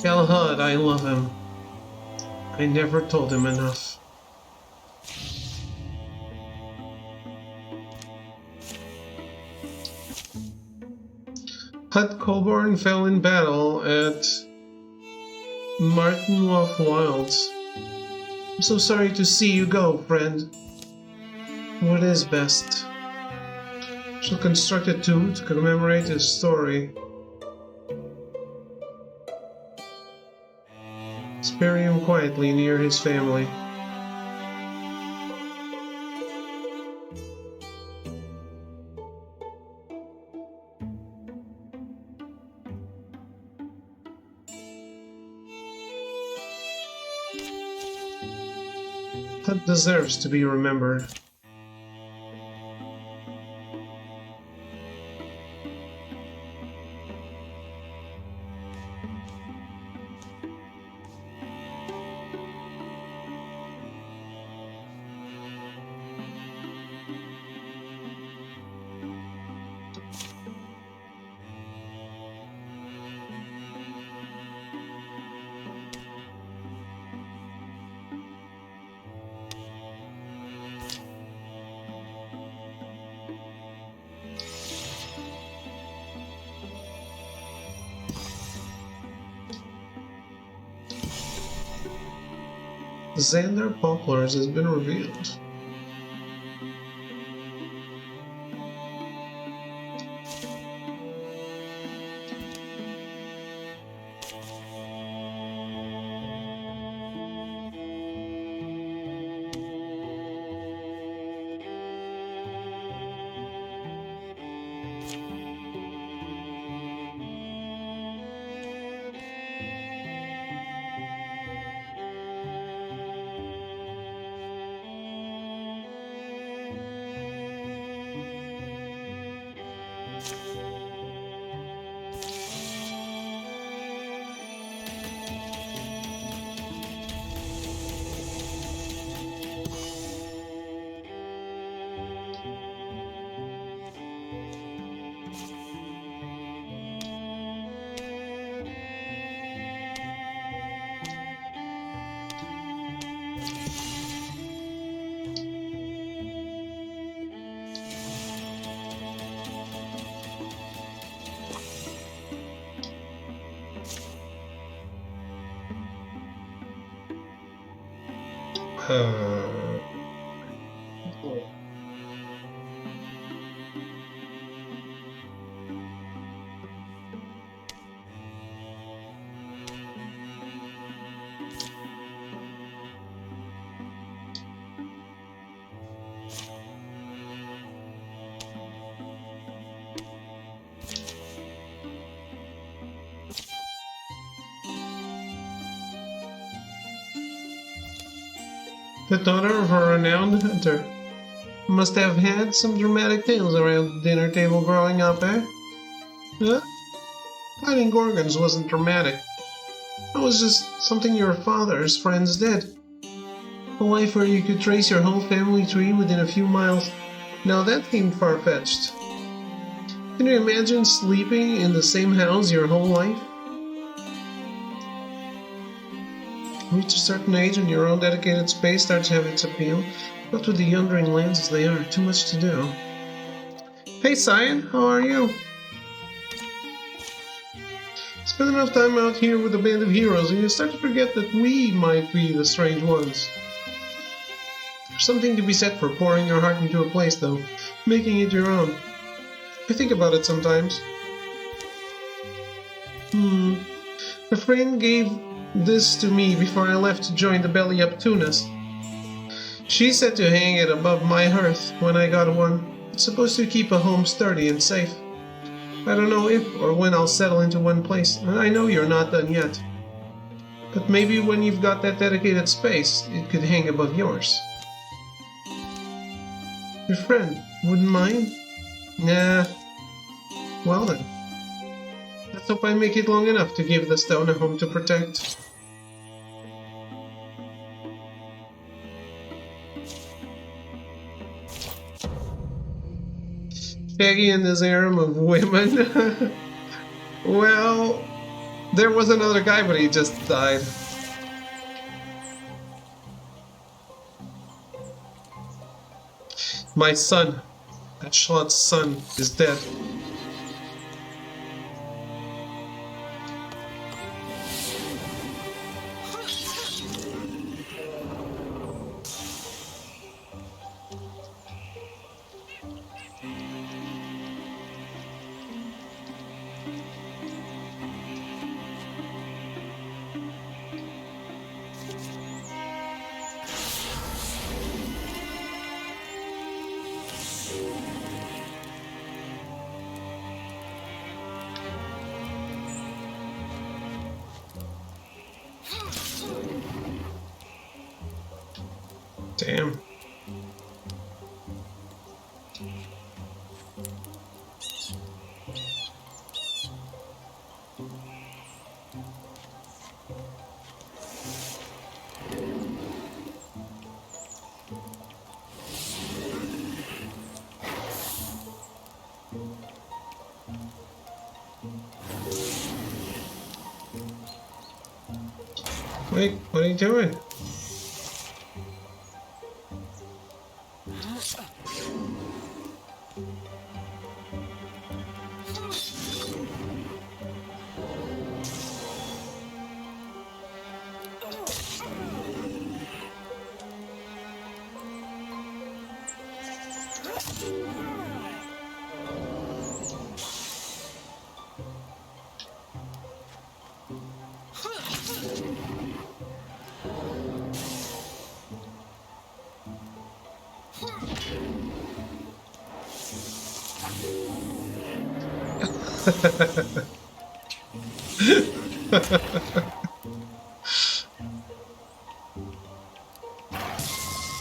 Tell Hud I love him. I never told him enough. Hut Colborne fell in battle at Martinloth Wilds. I'm so sorry to see you go, friend. What is best? Shall construct a tomb to commemorate his story. Bury him quietly near his family. That deserves to be remembered. Xander Poplars has been revealed. The daughter of a renowned hunter. Must have had some dramatic tales around the dinner table growing up, eh? Huh? Fighting Gorgons wasn't dramatic. It was just something your father's friends did. A life where you could trace your whole family tree within a few miles. Now that seemed far-fetched. Can you imagine sleeping in the same house your whole life? Reach a certain age and your own dedicated space starts having its appeal, but with the yondering lands as they are, too much to do. Hey Cyan, how are you? Spend enough time out here with a band of heroes and you start to forget that we might be the strange ones. There's something to be said for pouring your heart into a place though, making it your own. I think about it sometimes. A friend gave this to me before I left to join the Belly Up Tunas. She said to hang it above my hearth when I got one. It's supposed to keep a home sturdy and safe. I don't know if or when I'll settle into one place, and I know you're not done yet. But maybe when you've got that dedicated space, it could hang above yours. Your friend wouldn't mind? Nah. Well then. Let's hope I make it long enough to give the stone a home to protect. Shaggy and his harem of women. Well, there was another guy, but he just died. My son, that Shlot's son, is dead. Damn. Wait, what are you doing?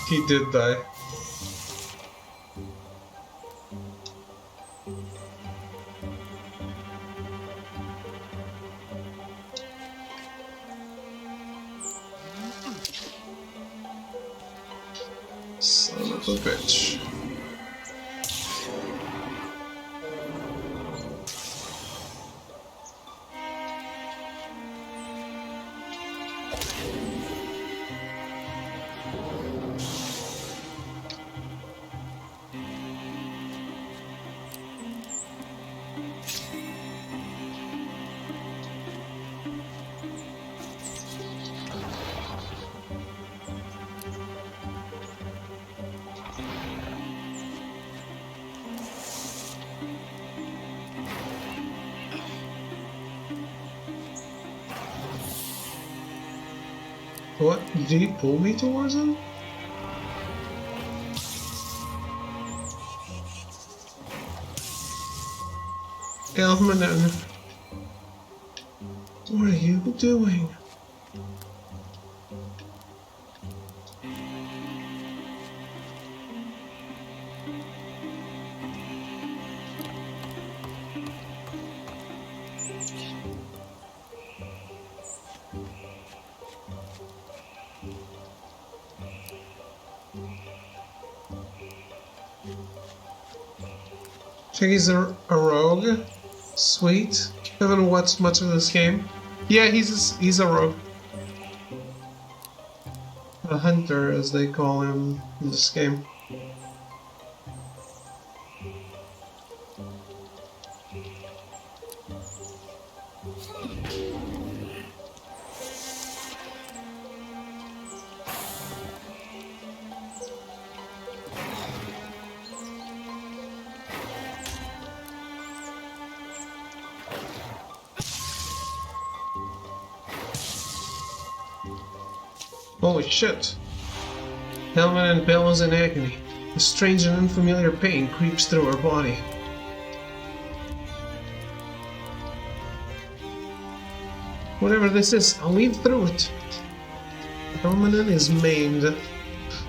He did die. Son of a bitch. What? Did he pull me towards him? Elmanen, what are you doing? Think he's a rogue? Sweet. Haven't watched much of this game. Yeah, he's a rogue. A hunter, as they call him in this game. Holy shit! Helmet bellows in agony. A strange and unfamiliar pain creeps through her body. Whatever this is, I'll lead through it. Elmanen is maimed.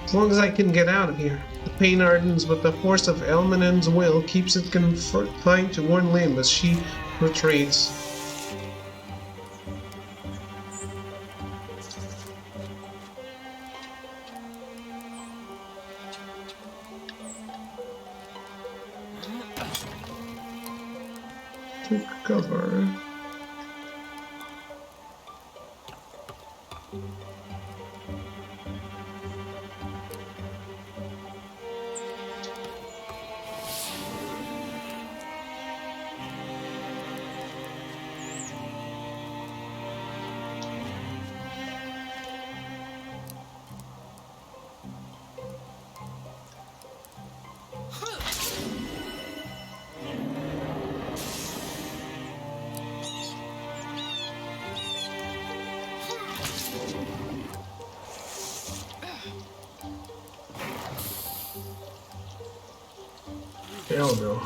As long as I can get out of here. The pain hardens, but the force of Elmanen's will keeps it confined to one limb as she retreats. Took cover. Hell no.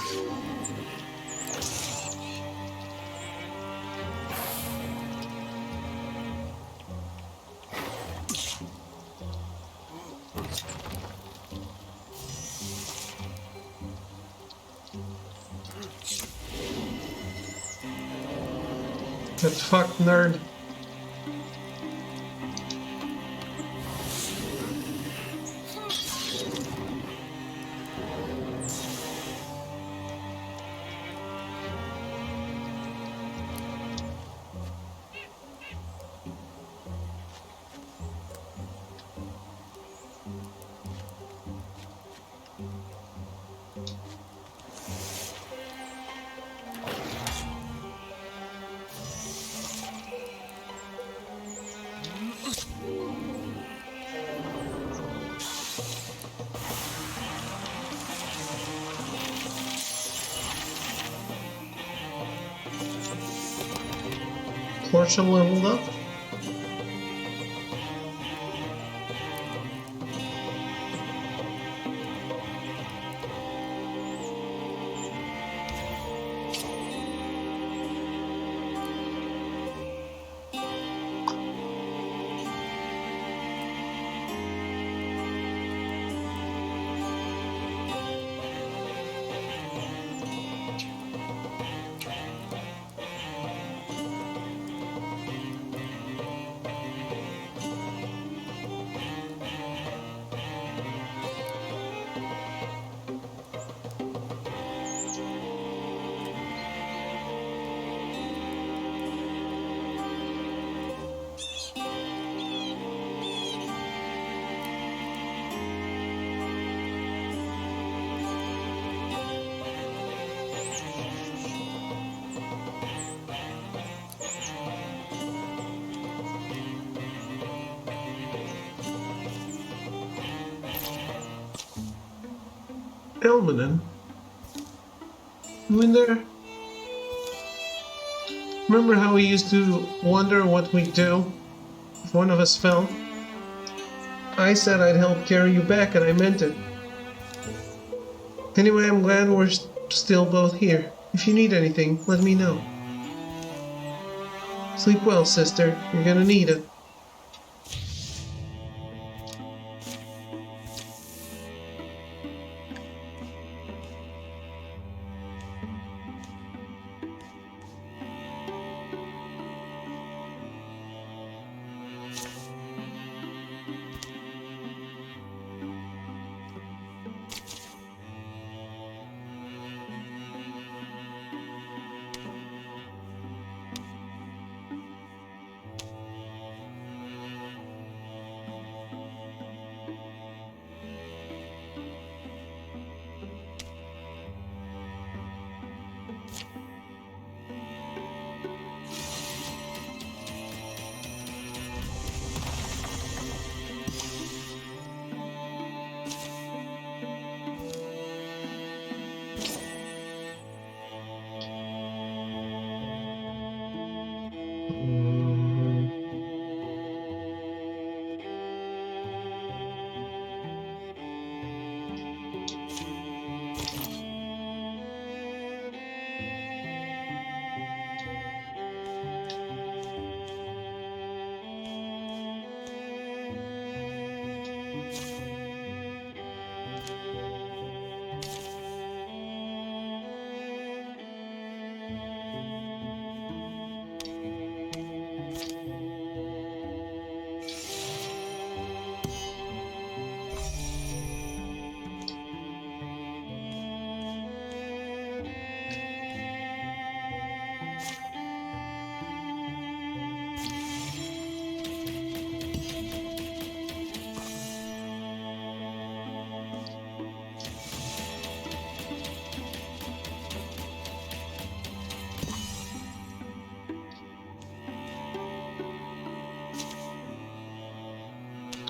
That fucked nerd. Portia leveled up. Elmanen. You in there? Remember how we used to wonder what we'd do if one of us fell? I said I'd help carry you back, and I meant it. Anyway, I'm glad we're still both here. If you need anything, let me know. Sleep well, sister. You're gonna need it.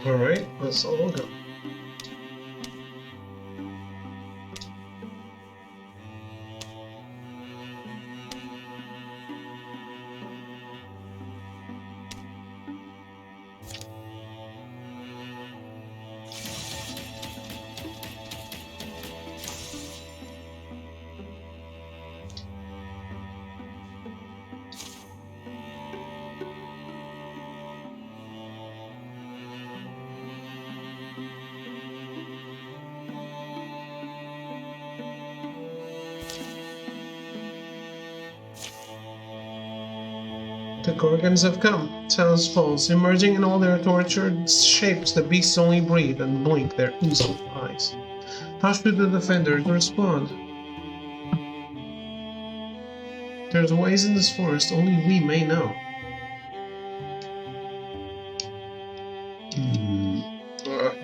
Alright, let's all go. The Gorgons have come, townsfolk, emerging in all their tortured shapes. The beasts only breathe and blink their oozing eyes. How should the defenders respond? There's ways in this forest only we may know.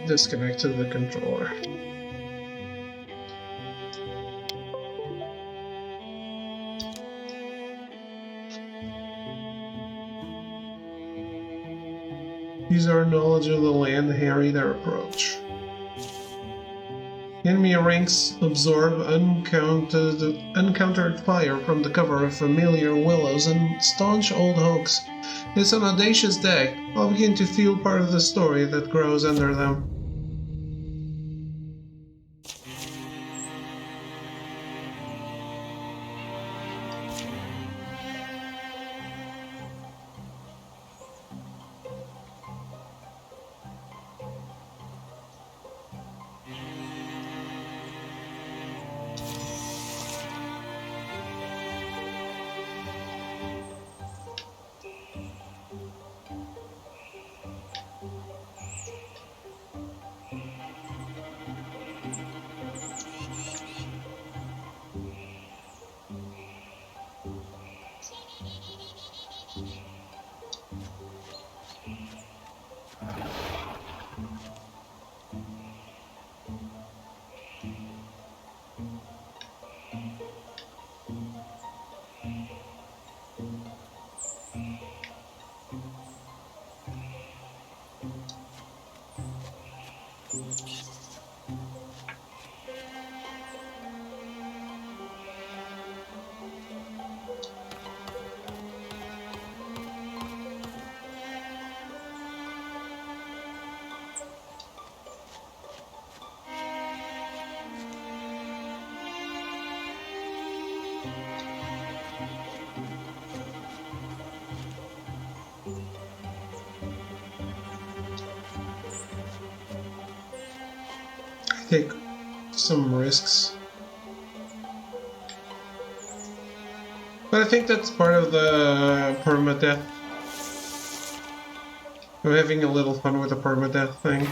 Disconnected the controller. Use our knowledge of the land to harry their approach. Enemy ranks absorb uncountered fire from the cover of familiar willows and staunch old oaks. It's an audacious day. I'll begin to feel part of the story that grows under them. Take some risks. But I think that's part of the permadeath. I'm having a little fun with the permadeath thing.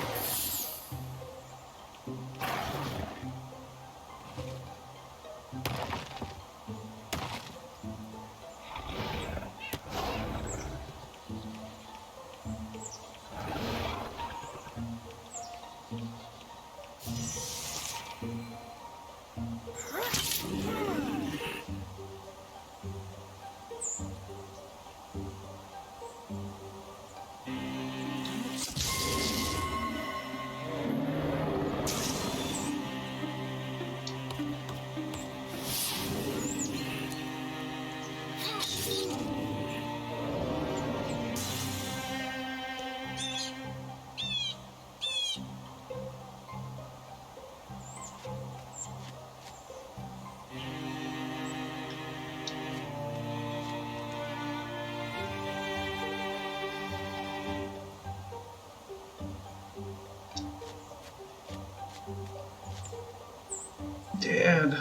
Dad.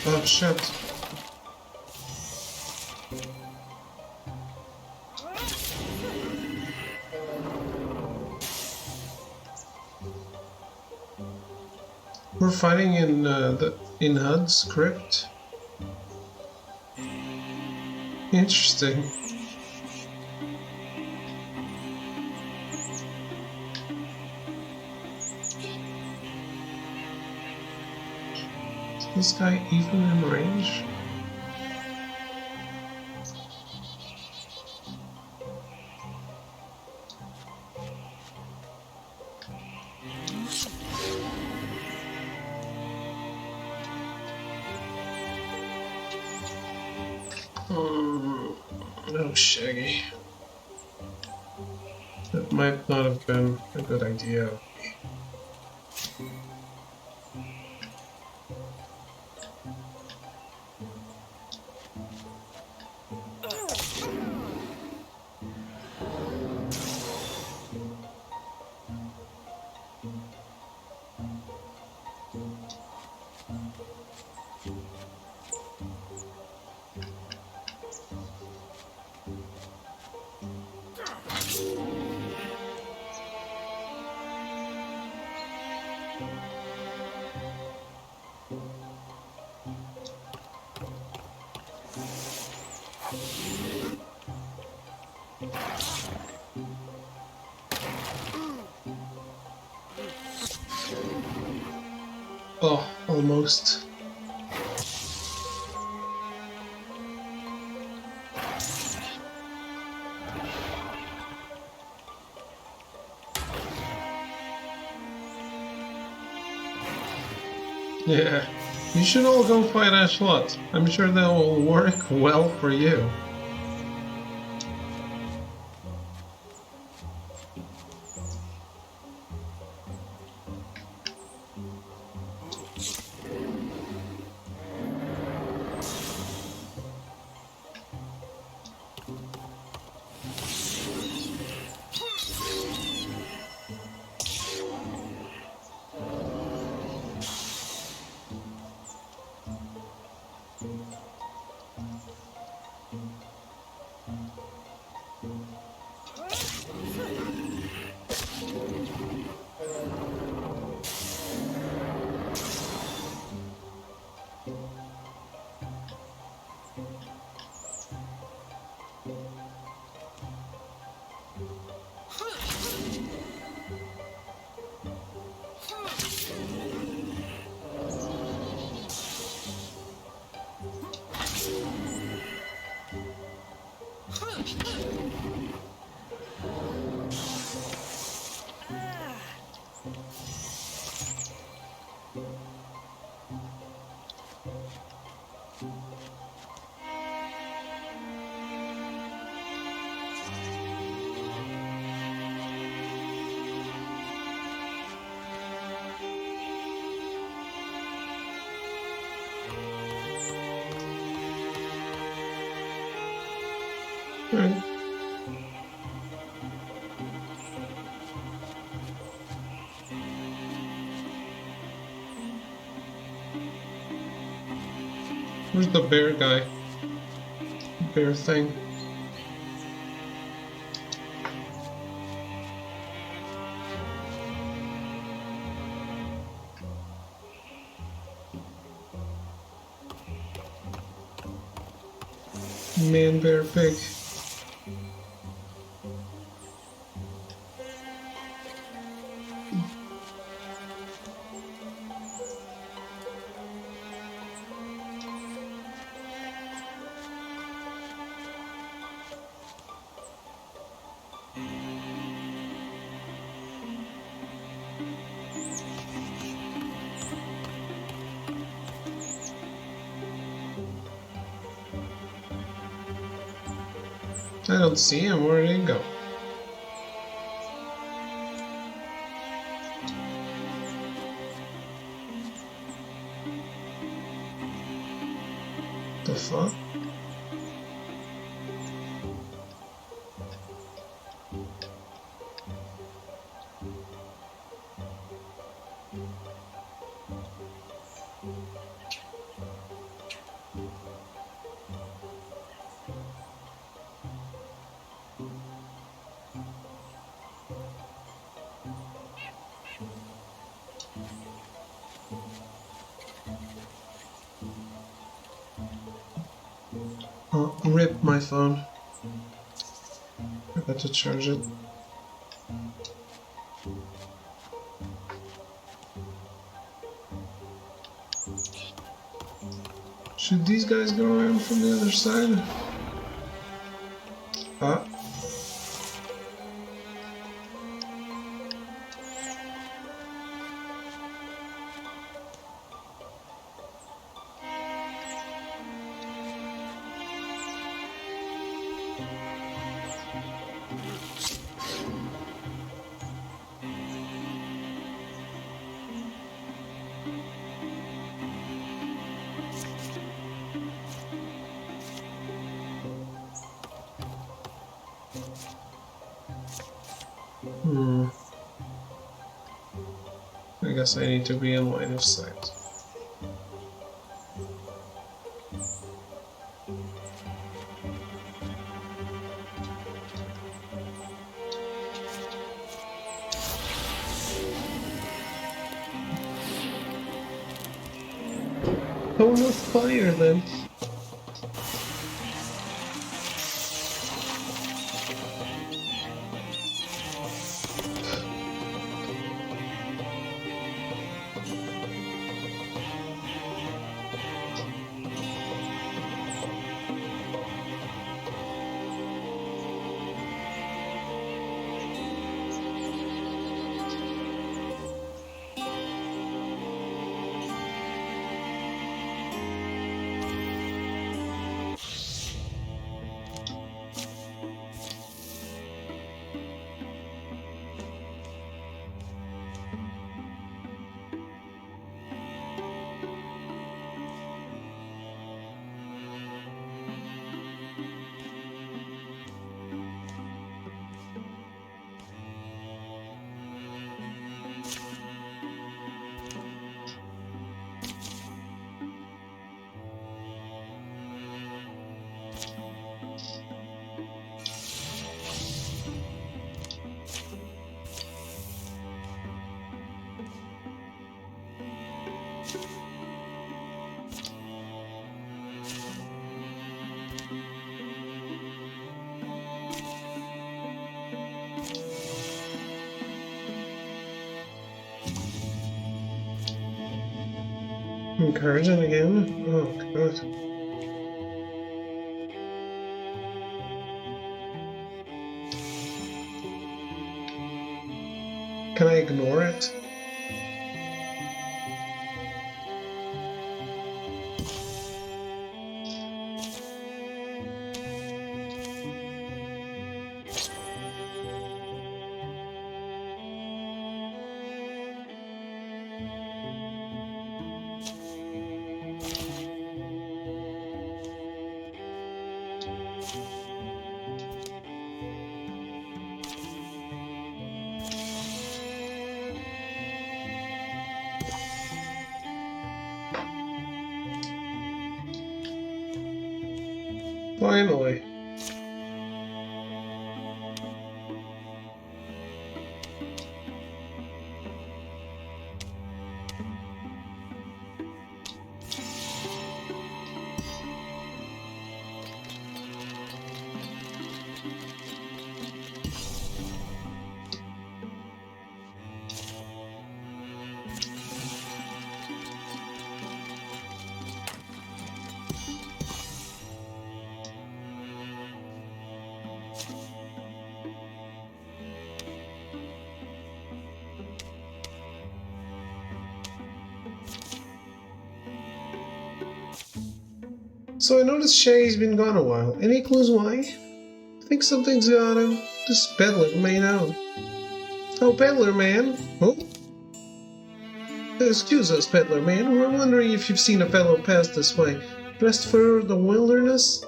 Oh shit. We're fighting in HUD's crypt. Interesting. Is this guy even in range? Oh, Shaggy. That might not have been a good idea. Oh, almost. Yeah, you should all go fight Ashlot. I'm sure that will work well for you. Right. Where's the bear guy? Bear thing. Man, bear, pig. I don't see him. Where did he go? The fuck? Oh, rip my phone. I got to charge it. Should these guys go around from the other side? Ah. guess I need to be in line of sight. Oh, no fire then. Encouraging again? Oh, God. Can I ignore it? Finally. So I noticed Shay's been gone a while. Any clues why? I think something's got him. This peddler may know. Oh, peddler man. Oh? Excuse us, peddler man. We're wondering if you've seen a fellow pass this way. Dressed for the wilderness?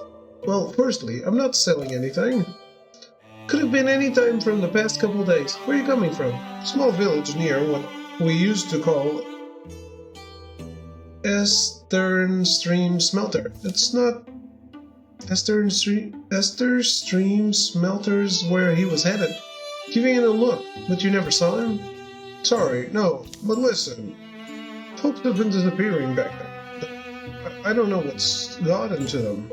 Well, firstly, I'm not selling anything. Could have been any time from the past couple days. Where are you coming from? Small village near what we used to call Eastern Stream Smelter. It's not Esther Stream Smelter's where he was headed. Giving it a look, but you never saw him? Sorry, no, but listen. Folks have been disappearing back there. I don't know what's got into them.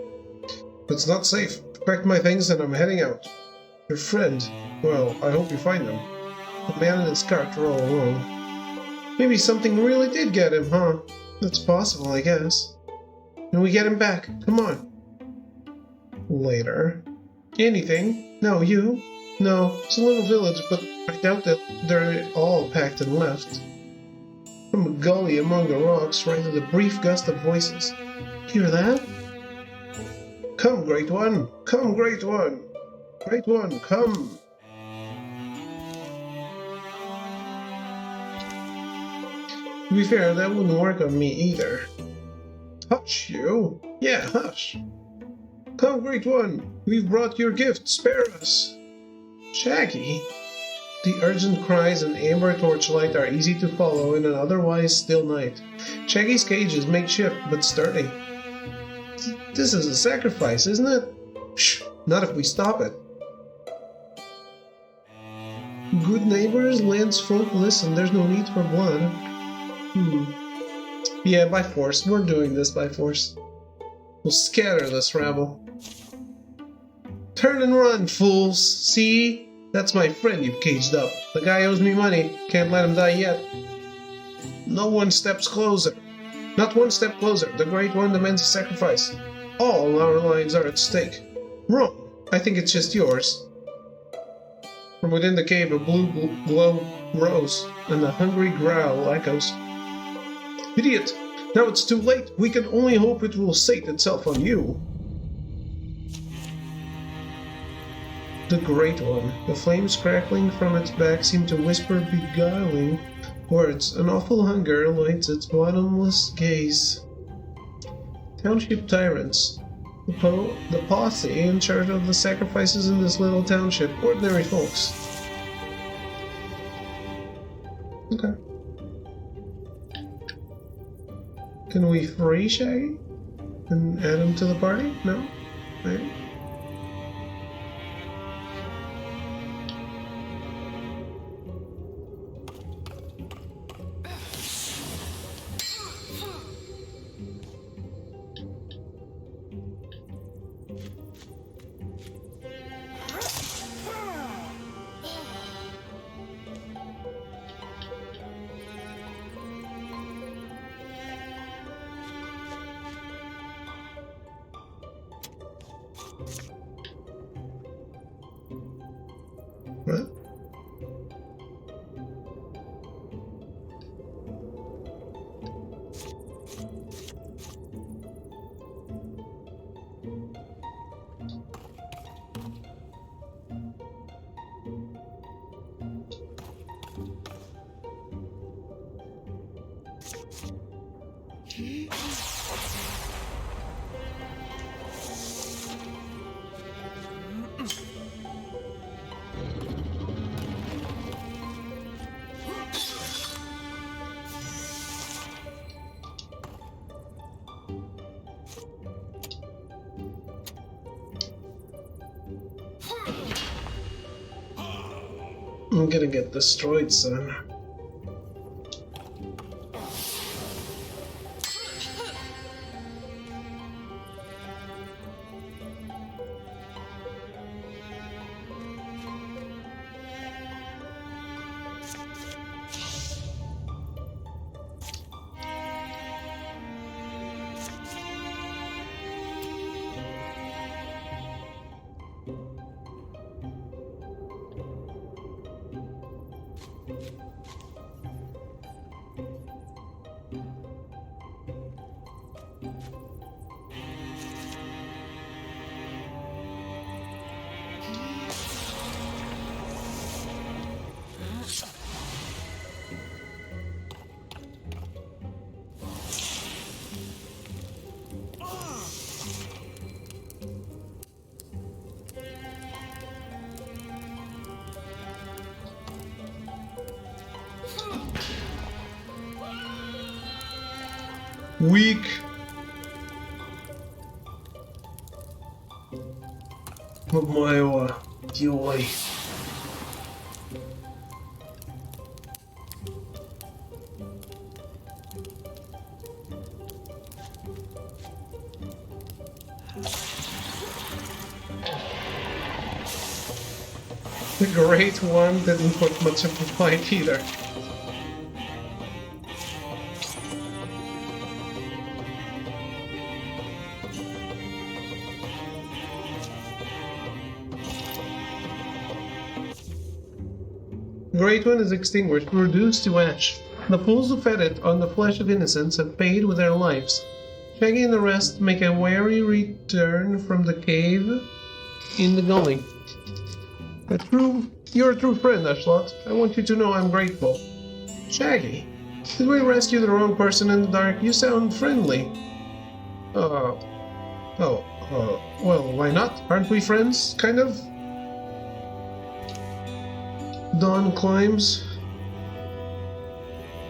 It's not safe. Packed my things and I'm heading out. Your friend, well, I hope you find him. The man in his cart are all alone. Maybe something really did get him, huh? That's possible, I guess. Can we get him back? Come on. Later. Anything? No, you? No, it's a little village, but I doubt that they're all packed and left. From a gully among the rocks rang the brief gust of voices. Hear that? Come, Great One! Come, Great One! Great One, come! To be fair, that wouldn't work on me either. Hush, you! Yeah, hush! Come, Great One! We've brought your gift, spare us! Shaggy? The urgent cries and amber torchlight are easy to follow in an otherwise still night. Shaggy's cage is makeshift but sturdy. This is a sacrifice, isn't it? Shh, not if we stop it. Good neighbors, landsfolk, listen, there's no need for blood. Yeah, by force. We're doing this by force. We'll scatter this rabble. Turn and run, fools! See? That's my friend you've caged up. The guy owes me money. Can't let him die yet. No one steps closer. Not one step closer. The Great One demands a sacrifice. All our lives are at stake. Wrong. I think it's just yours. From within the cave, a blue glow rose, and a hungry growl echoes. Idiot! Now it's too late. We can only hope it will sate itself on you. The Great One. The flames crackling from its back seem to whisper beguiling words. An awful hunger lights its bottomless gaze. Township tyrants. The posse in charge of the sacrifices in this little township. Ordinary folks. Okay. Can we free Shaggy? And add him to the party? No? Maybe. What? I'm gonna get destroyed, son. Weak. Moyo, joy. The Great One didn't put much of a fight either. The Great One is extinguished, reduced to ash. The fools who fed it on the flesh of innocents have paid with their lives. Shaggy and the rest make a wary return from the cave in the gully. You're a true friend, Ashlot. I want you to know I'm grateful. Shaggy, did we rescue the wrong person in the dark? You sound friendly. Well, why not? Aren't we friends, kind of? Dawn climbs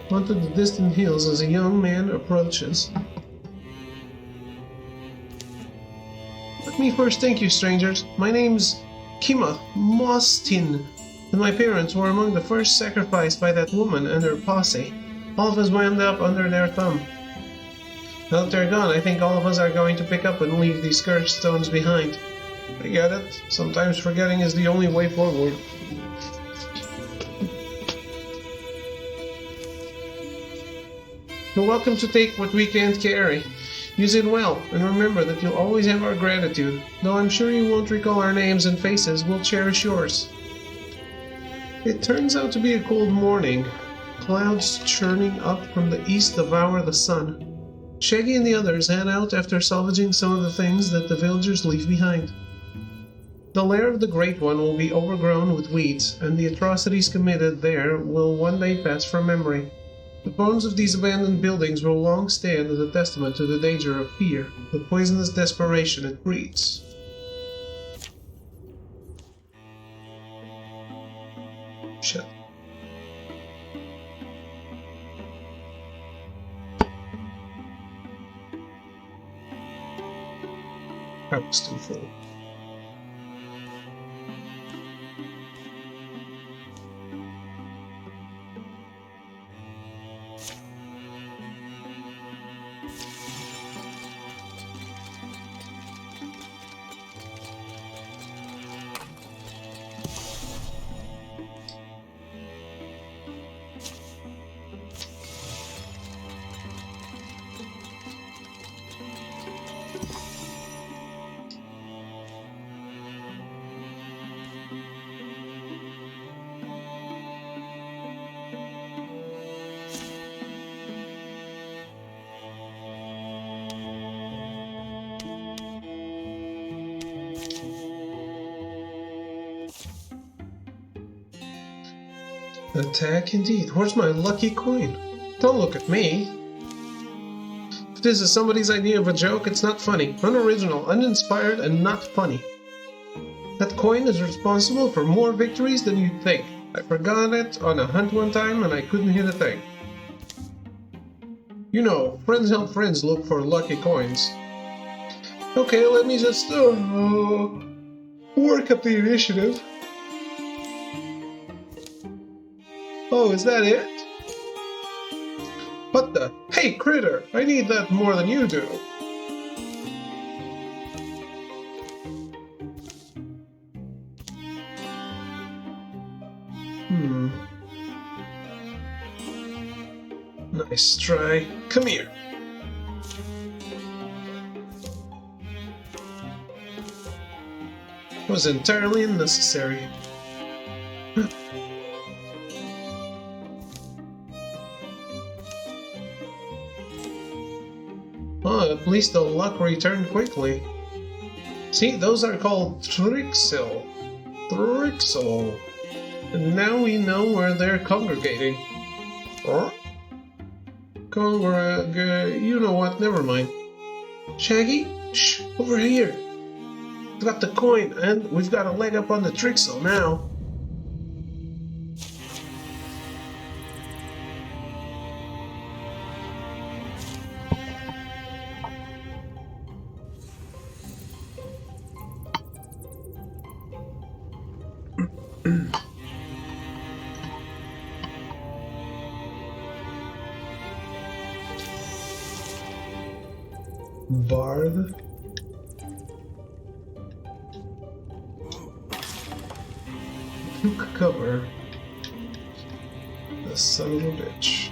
onto the distant hills as a young man approaches. Let me first thank you, strangers. My name's Kima Mostin, and my parents were among the first sacrificed by that woman and her posse. All of us wound up under their thumb. Now that they're gone, I think all of us are going to pick up and leave these cursed stones behind. I get it. Sometimes forgetting is the only way forward. You're welcome to take what we can't carry. Use it well, and remember that you'll always have our gratitude. Though I'm sure you won't recall our names and faces, we'll cherish yours. It turns out to be a cold morning. Clouds churning up from the east devour the sun. Shaggy and the others head out after salvaging some of the things that the villagers leave behind. The lair of the Great One will be overgrown with weeds, and the atrocities committed there will one day pass from memory. The bones of these abandoned buildings will long stand as a testament to the danger of fear, the poisonous desperation it breeds. Shit. That was too full. Attack indeed. Where's my lucky coin? Don't look at me. If this is somebody's idea of a joke, it's not funny. Unoriginal, uninspired, and not funny. That coin is responsible for more victories than you'd think. I forgot it on a hunt one time and I couldn't hit a thing. You know, friends help friends look for lucky coins. Okay, let me just work up the initiative. Oh, is that it? What the? Hey, critter! I need that more than you do. Nice try. Come here. It was entirely unnecessary. Oh, at least the luck returned quickly. See, those are called Trixel. Trixel. And now we know where they're congregating. Huh? You know what, never mind. Shaggy? Shh, over here. We've got the coin, and we've got a leg up on the Trixel now. Bard. Took cover. The son of a bitch.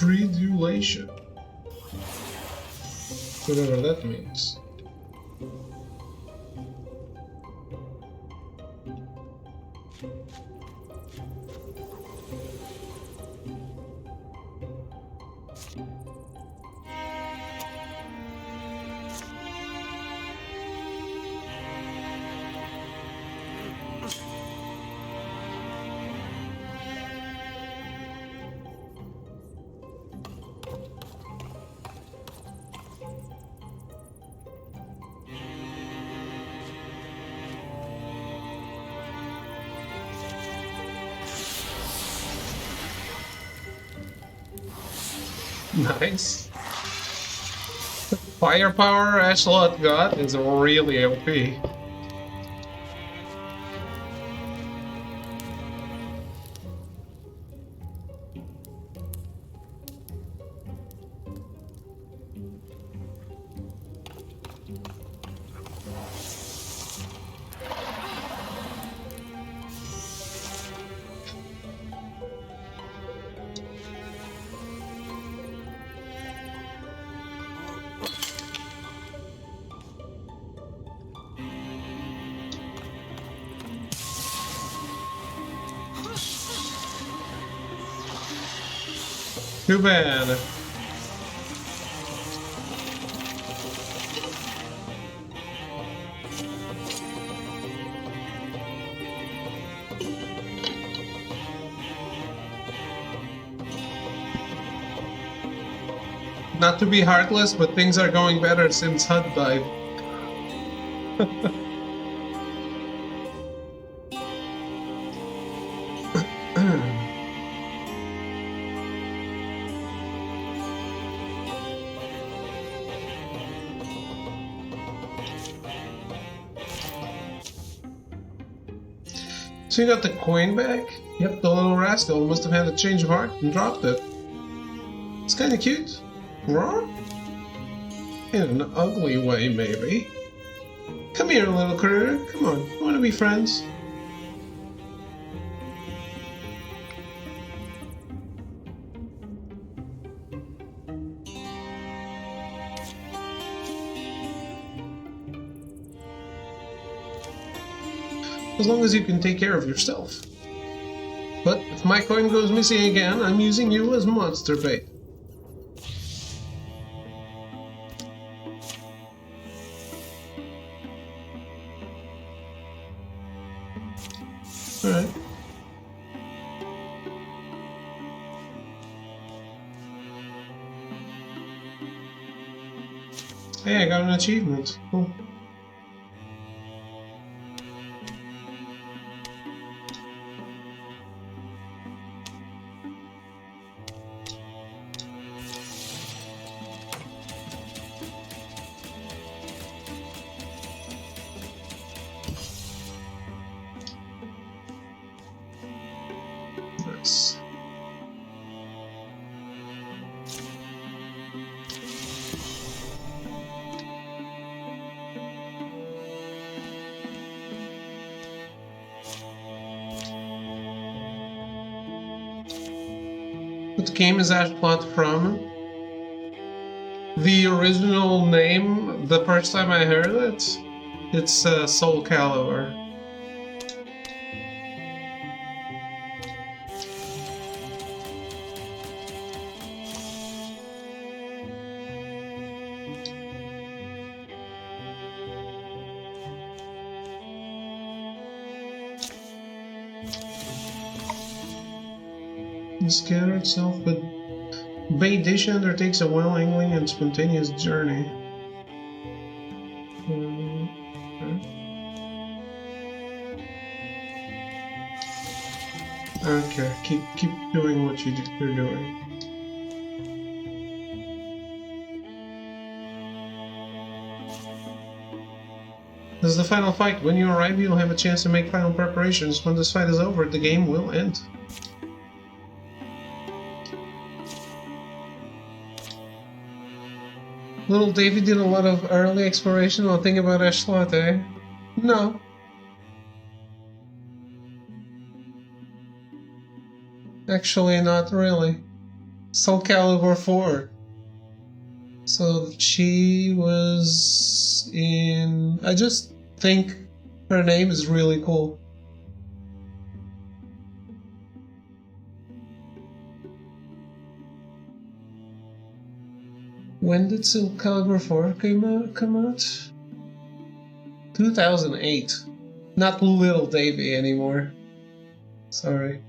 Stridulation. Whatever that means. Nice. The firepower Ashlot got is really OP. Too bad. Not to be heartless, but things are going better since HUD died. So you got the coin back? Yep, the little rascal must have had a change of heart and dropped it. It's kinda cute. Raw? In an ugly way, maybe. Come here, little critter. Come on, you wanna be friends? As long as you can take care of yourself. But if my coin goes missing again, I'm using you as monster bait. Alright. Hey, I got an achievement. Cool. Nice. What game is that plot from? The original name, the first time I heard it, it's Soul Calibur. The scatter itself, but bait dish undertakes a well-angling and spontaneous journey. Okay, keep doing what you're doing. This is the final fight. When you arrive, you'll have a chance to make final preparations. When this fight is over, the game will end. Little Davy did a lot of early exploration while thinking about Ashlot, eh? No. Actually, not really. Soul Calibur 4. So she was in... I just think her name is really cool. When did Soul Calibur 4 come out? 2008. Not Little Davy anymore. Sorry.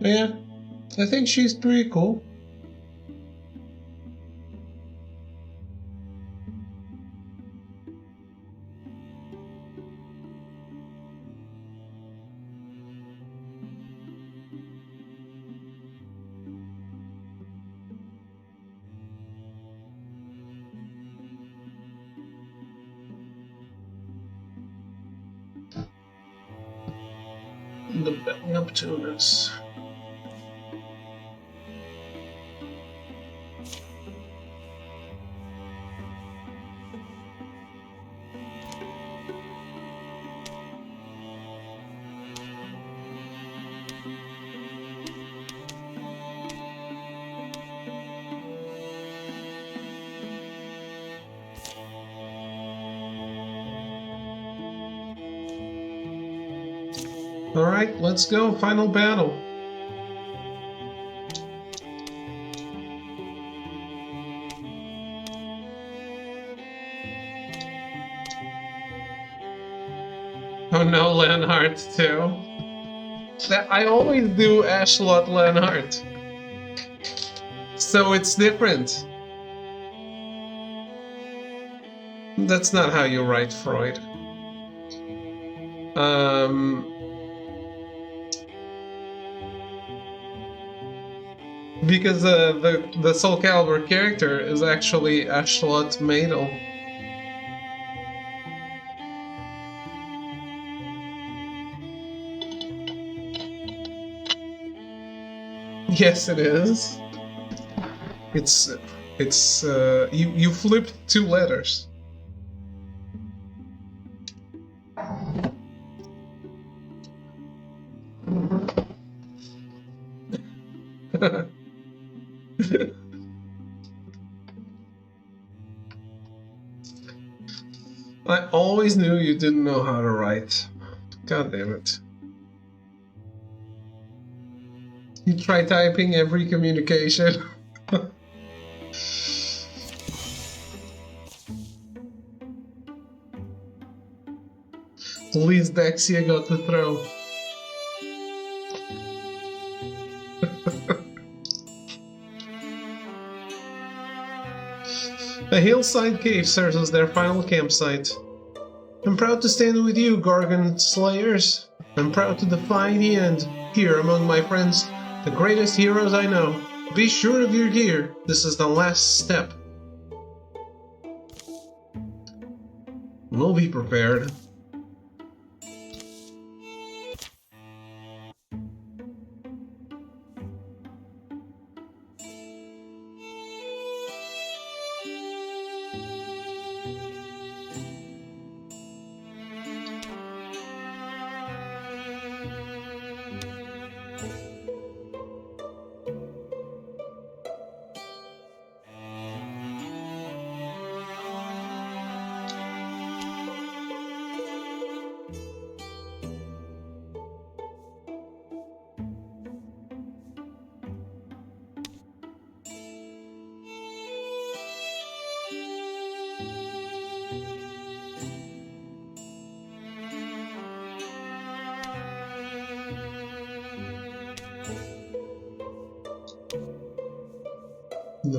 Yeah, I think she's pretty cool. The belly up tuners. Alright, let's go. Final battle. Oh no, Lanhart too. I always do Ashlot Lanhart. So it's different. That's not how you write Freud. Because the Soul Calibur character is actually Ashlot Madel. Yes, it is. It's you flipped 2 letters. I always knew you didn't know how to write. God damn it. You try typing every communication. At least Dexia got the throw. A hillside cave serves as their final campsite. I'm proud to stand with you, Gorgon Slayers. I'm proud to defy the end, here among my friends, the greatest heroes I know. Be sure of your gear, this is the last step. We'll be prepared.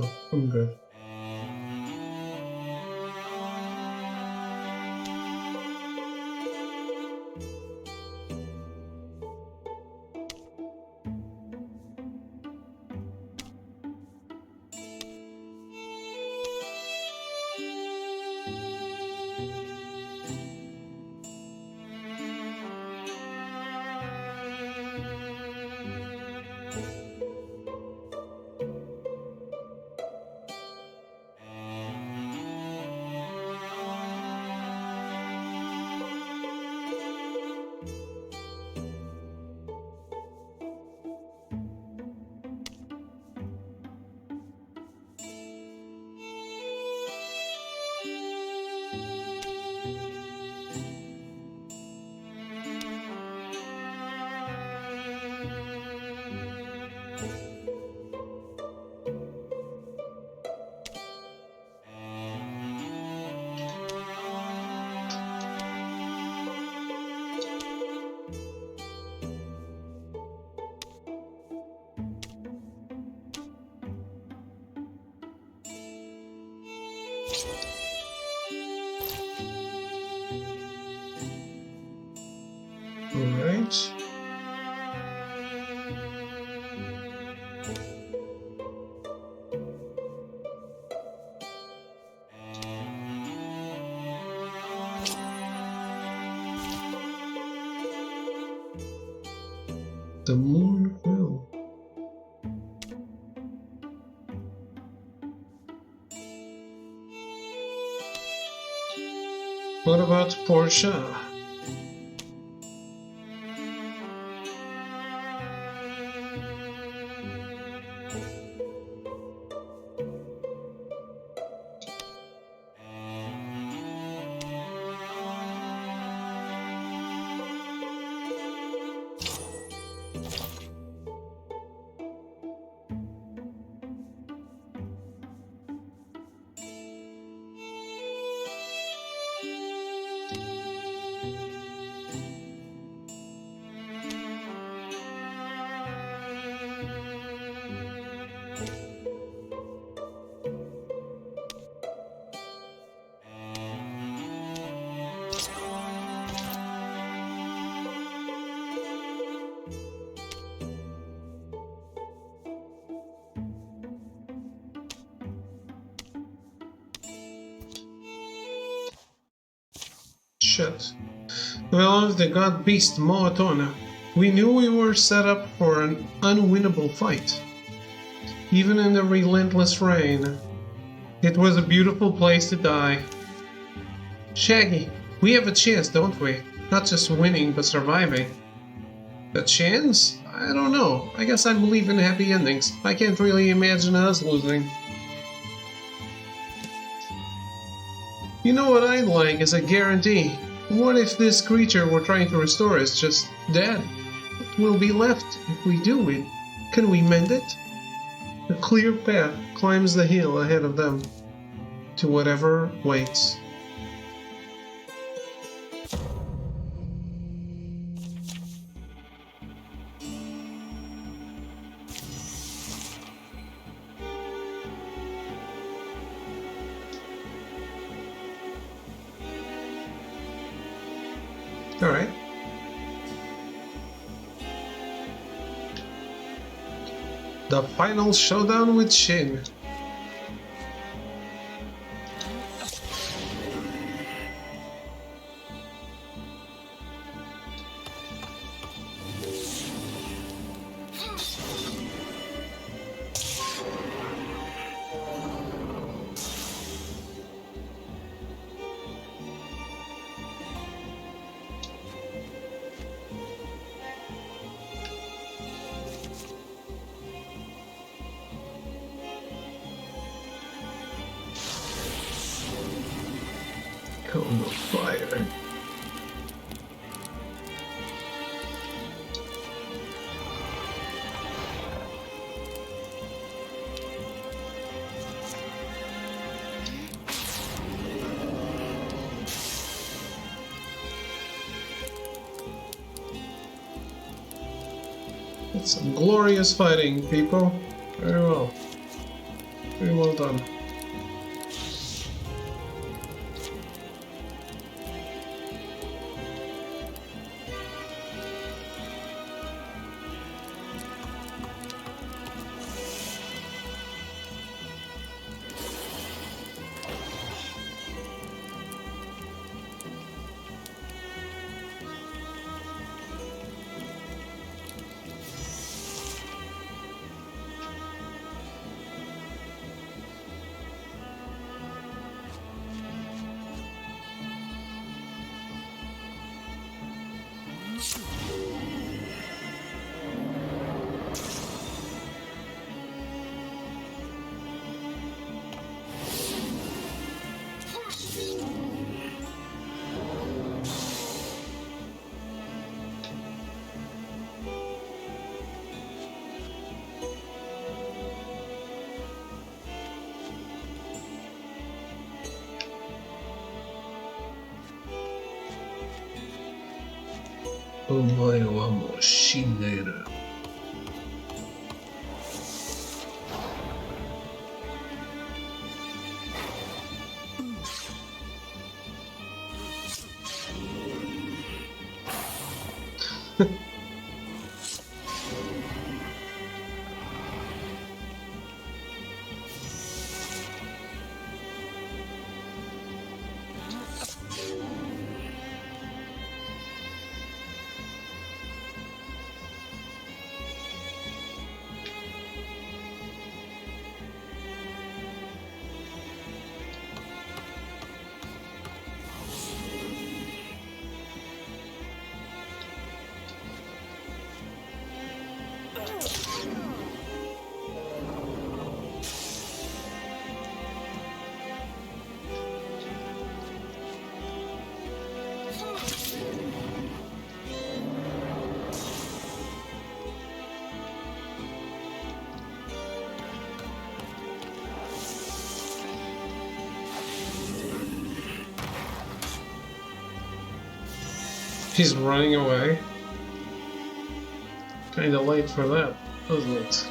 No, I'm good. Alright. The moon will. What about Portia? Shit. Well, if the god beast Moatona, we knew we were set up for an unwinnable fight. Even in the relentless rain, it was a beautiful place to die. Shaggy, we have a chance, don't we? Not just winning, but surviving. A chance? I don't know. I guess I believe in happy endings. I can't really imagine us losing. You know what I'd like is a guarantee. What if this creature we're trying to restore is just dead? What will be left if we do win? Can we mend it? A clear path climbs the hill ahead of them to whatever waits. Alright. The final showdown with Shin. Cone of fire. It's some glorious fighting, people. Very well. Very well done. Omae wa mo shinderu. He's running away. Kinda late for that, wasn't it?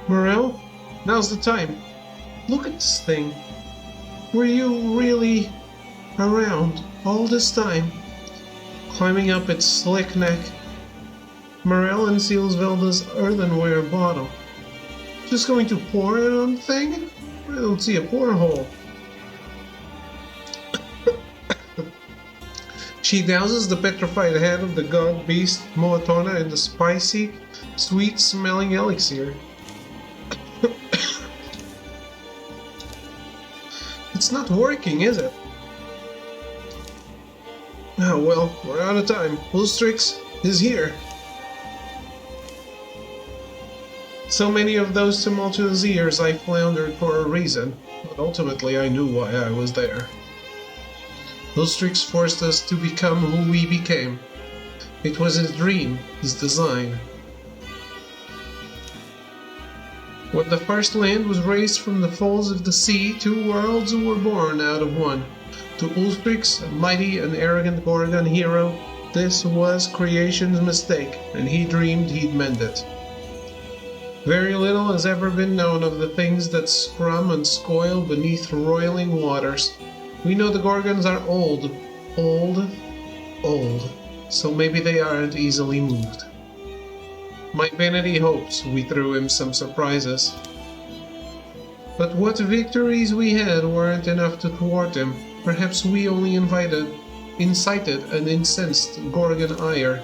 Morel, now's the time. Look at this thing. Were you really around all this time? Climbing up its slick neck, Morel unseals Velda's earthenware bottle. Just going to pour it on the thing? I don't see a porthole. She douses the petrified head of the god beast Moatona in the spicy, sweet-smelling elixir. It's not working, is it? Oh well, we're out of time. Ulstrix is here. So many of those tumultuous years I floundered for a reason, but ultimately I knew why I was there. Ulstrix forced us to become who we became. It was his dream, his design. When the first land was raised from the folds of the sea, two worlds were born out of one. To Ulfric's mighty and arrogant Gorgon hero, this was creation's mistake, and he dreamed he'd mend it. Very little has ever been known of the things that scrum and scoil beneath roiling waters. We know the Gorgons are old, so maybe they aren't easily moved. My vanity hopes we threw him some surprises. But what victories we had weren't enough to thwart him. Perhaps we only incited an incensed Gorgon ire.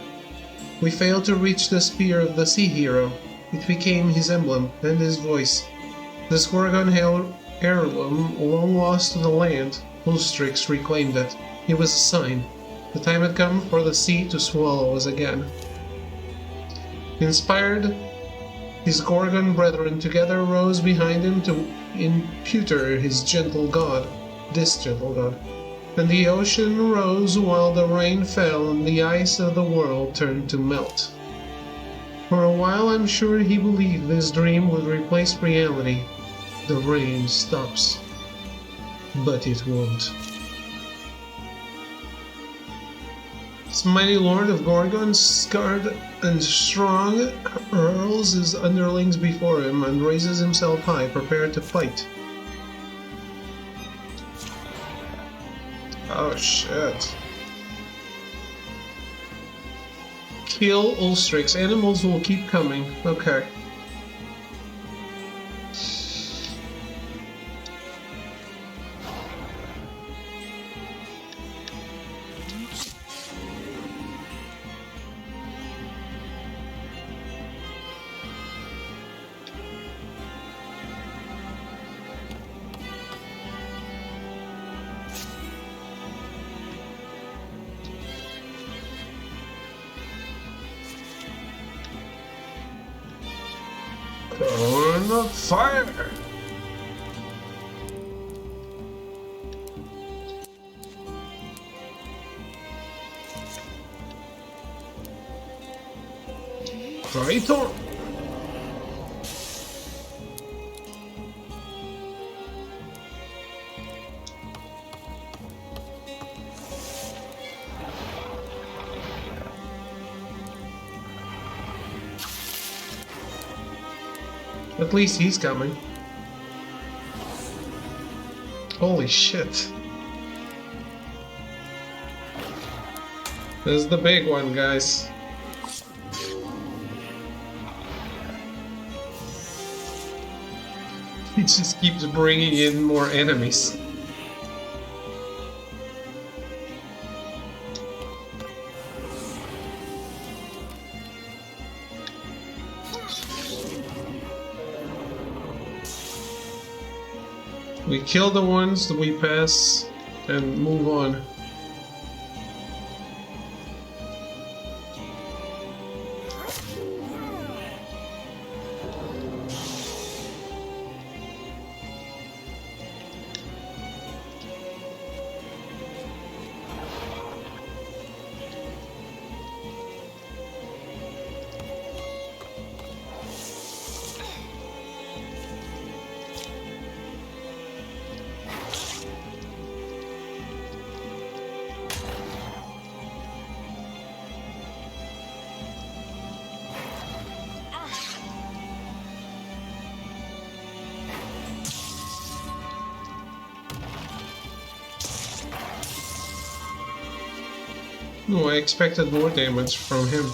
We failed to reach the spear of the sea hero. It became his emblem and his voice. This Gorgon heirloom, long lost to the land, Ulstrix reclaimed it. It was a sign. The time had come for the sea to swallow us again. Inspired, his Gorgon brethren together rose behind him to imputer this gentle god. And the ocean rose while the rain fell and the ice of the world turned to melt. For a while I'm sure he believed this dream would replace reality. The rain stops, but it won't. This mighty lord of Gorgon, scarred and strong, hurls his underlings before him and raises himself high, prepared to fight. Oh shit. Kill Ulstrix. Animals will keep coming. Okay. On the fire! Right on! At least he's coming. Holy shit. This is the big one, guys. He just keeps bringing in more enemies. We kill the ones that we pass and move on. No, I expected more damage from him.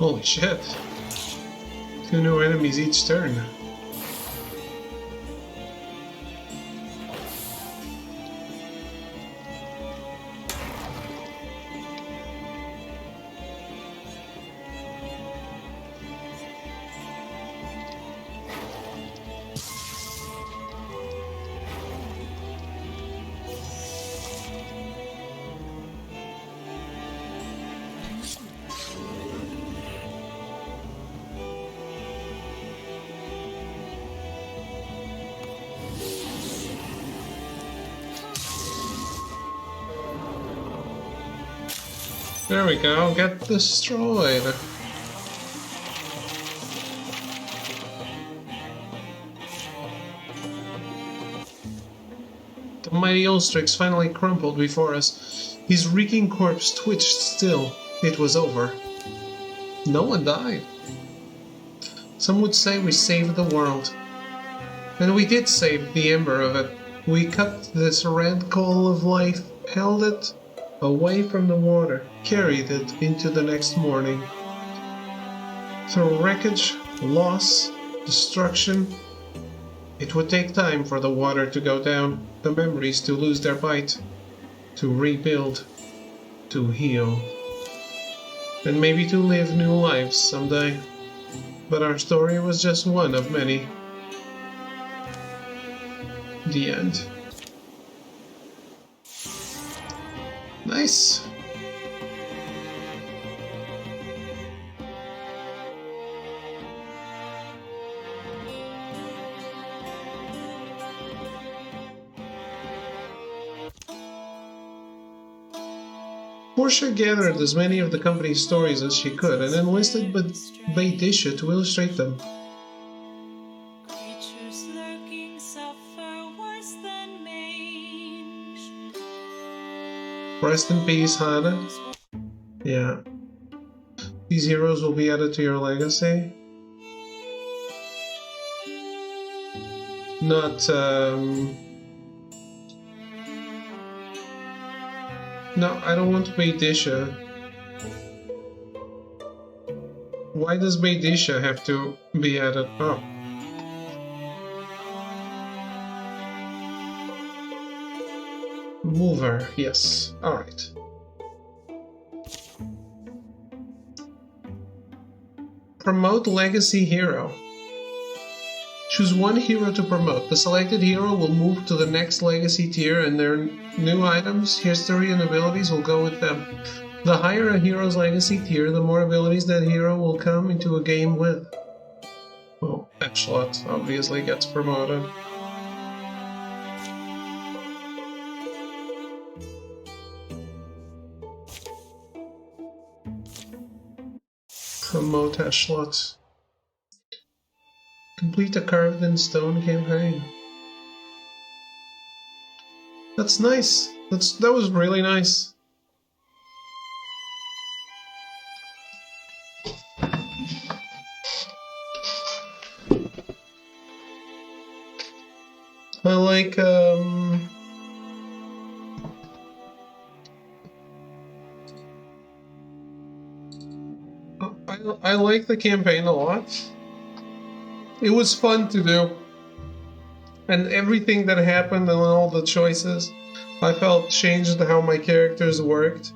Holy shit. 2 new enemies each turn. There we go, get destroyed. The mighty Ulstrix finally crumpled before us. His reeking corpse twitched still. It was over. No one died. Some would say we saved the world. And we did save the ember of it. We cut this red coal of life, held it away from the water, carried it into the next morning. Through wreckage, loss, destruction, it would take time for the water to go down, the memories to lose their bite, to rebuild, to heal, and maybe to live new lives someday. But our story was just one of many. The end. Nice. Portia gathered as many of the company's stories as she could and enlisted Baydisha to illustrate them. Creatures lurking suffer worse than mange. Rest in peace, Hannah. Yeah. These heroes will be added to your legacy. Not, No, I don't want Baydisha. Why does Baydisha have to be added? Oh. Mover, yes. Alright. Promote Legacy Hero. Choose one hero to promote. The selected hero will move to the next legacy tier and their new items, history, and abilities will go with them. The higher a hero's legacy tier, the more abilities that hero will come into a game with. Well, Echelot obviously gets promoted. Promote Echelot. Complete a carved in stone campaign. That's nice. That was really nice. I like I like the campaign a lot. It was fun to do. And everything that happened and all the choices, I felt changed how my characters worked.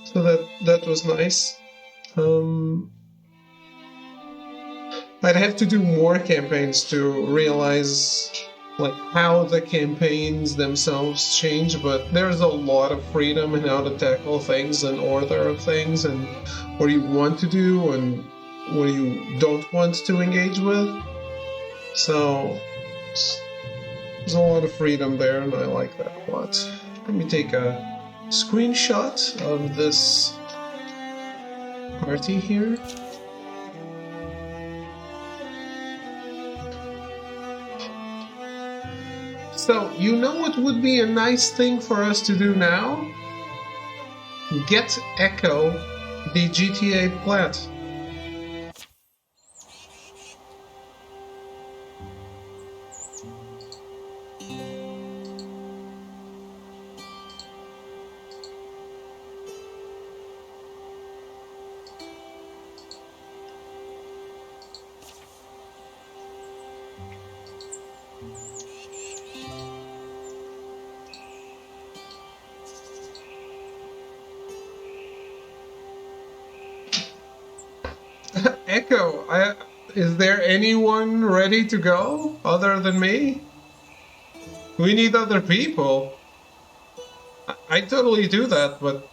So that was nice. I'd have to do more campaigns to realize like how the campaigns themselves change, but there's a lot of freedom in how to tackle things and order of things and what you want to do and what you don't want to engage with. So there's a lot of freedom there and I like that a lot. Let me take a screenshot of this party here. So, you know what would be a nice thing for us to do now? Get Echo the GTA plat. Is there anyone ready to go other than me? We need other people. I totally do that, but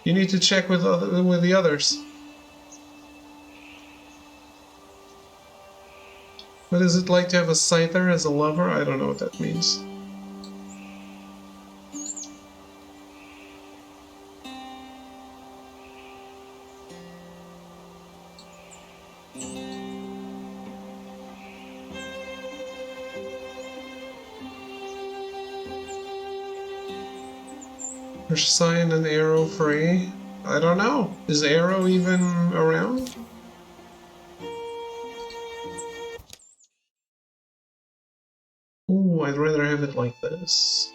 you need to check with the others. What is it like to have a scyther as a lover? I don't know what that means. There's sign and arrow free. I don't know. Is arrow even around? Ooh, I'd rather have it like this.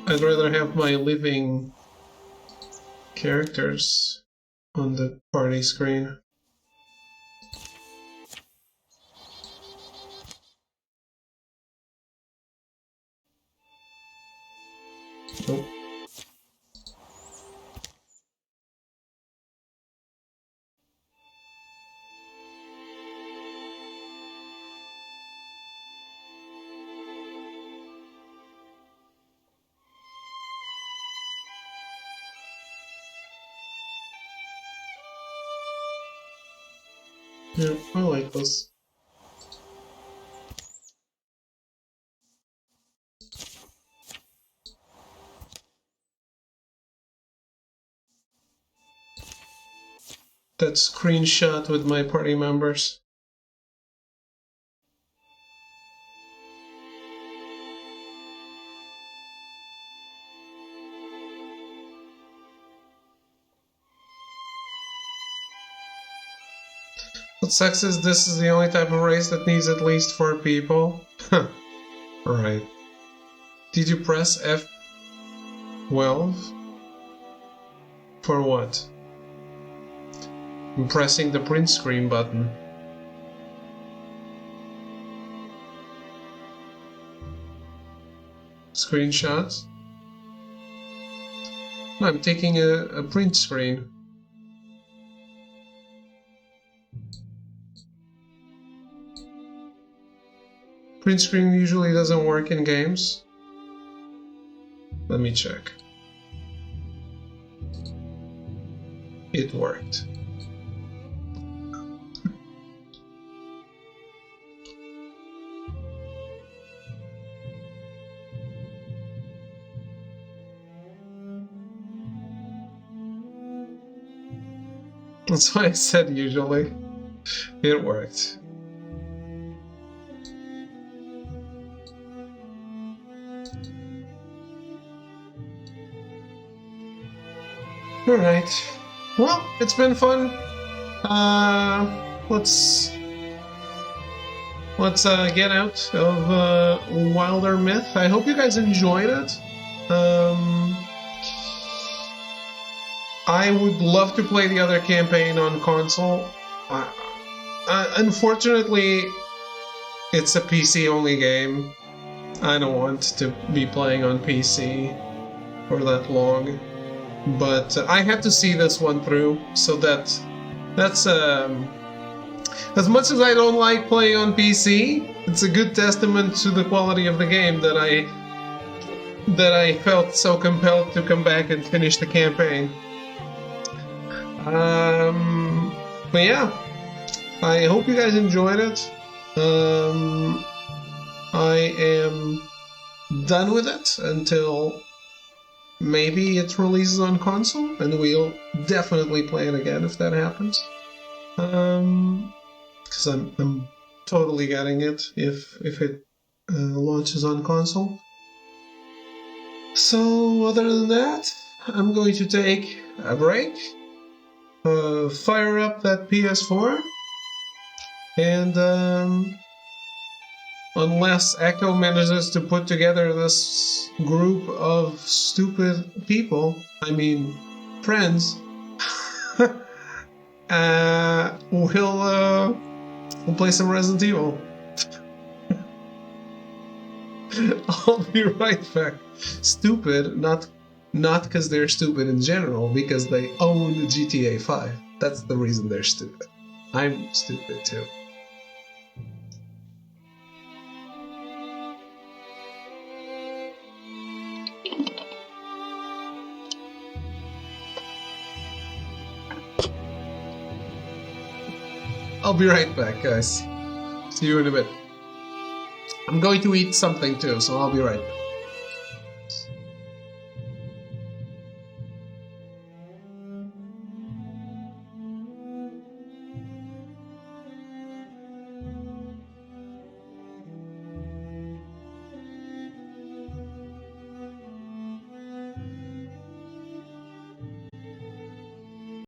I'd rather have my living characters on the party screen. Nope. Yeah, I like this. That screenshot with my party members. What sucks is this is the only type of race that needs at least 4 people. Huh. Right. Did you press F12? For what? I'm pressing the print screen button. Screenshots? No, I'm taking a print screen. Print screen usually doesn't work in games. Let me check. It worked. That's why I said usually. It worked. Alright. Well, it's been fun. Let's get out of Wildermyth. I hope you guys enjoyed it. I would love to play the other campaign on console. Unfortunately, it's a PC-only game. I don't want to be playing on PC for that long. But I had to see this one through, so that's as much as I don't like playing on PC, it's a good testament to the quality of the game that I felt so compelled to come back and finish the campaign. But yeah, I hope you guys enjoyed it. I am done with it until maybe it releases on console, and we'll definitely play it again if that happens. Because I'm totally getting it if it launches on console. So other than that, I'm going to take a break, fire up that PS4, and unless Echo manages to put together this group of stupid people, I mean friends, we'll play some Resident Evil. I'll be right back. Stupid, not because they're stupid in general, because they own GTA 5. That's the reason they're stupid. I'm stupid too. I'll be right back, guys. See you in a bit. I'm going to eat something too, so I'll be right back.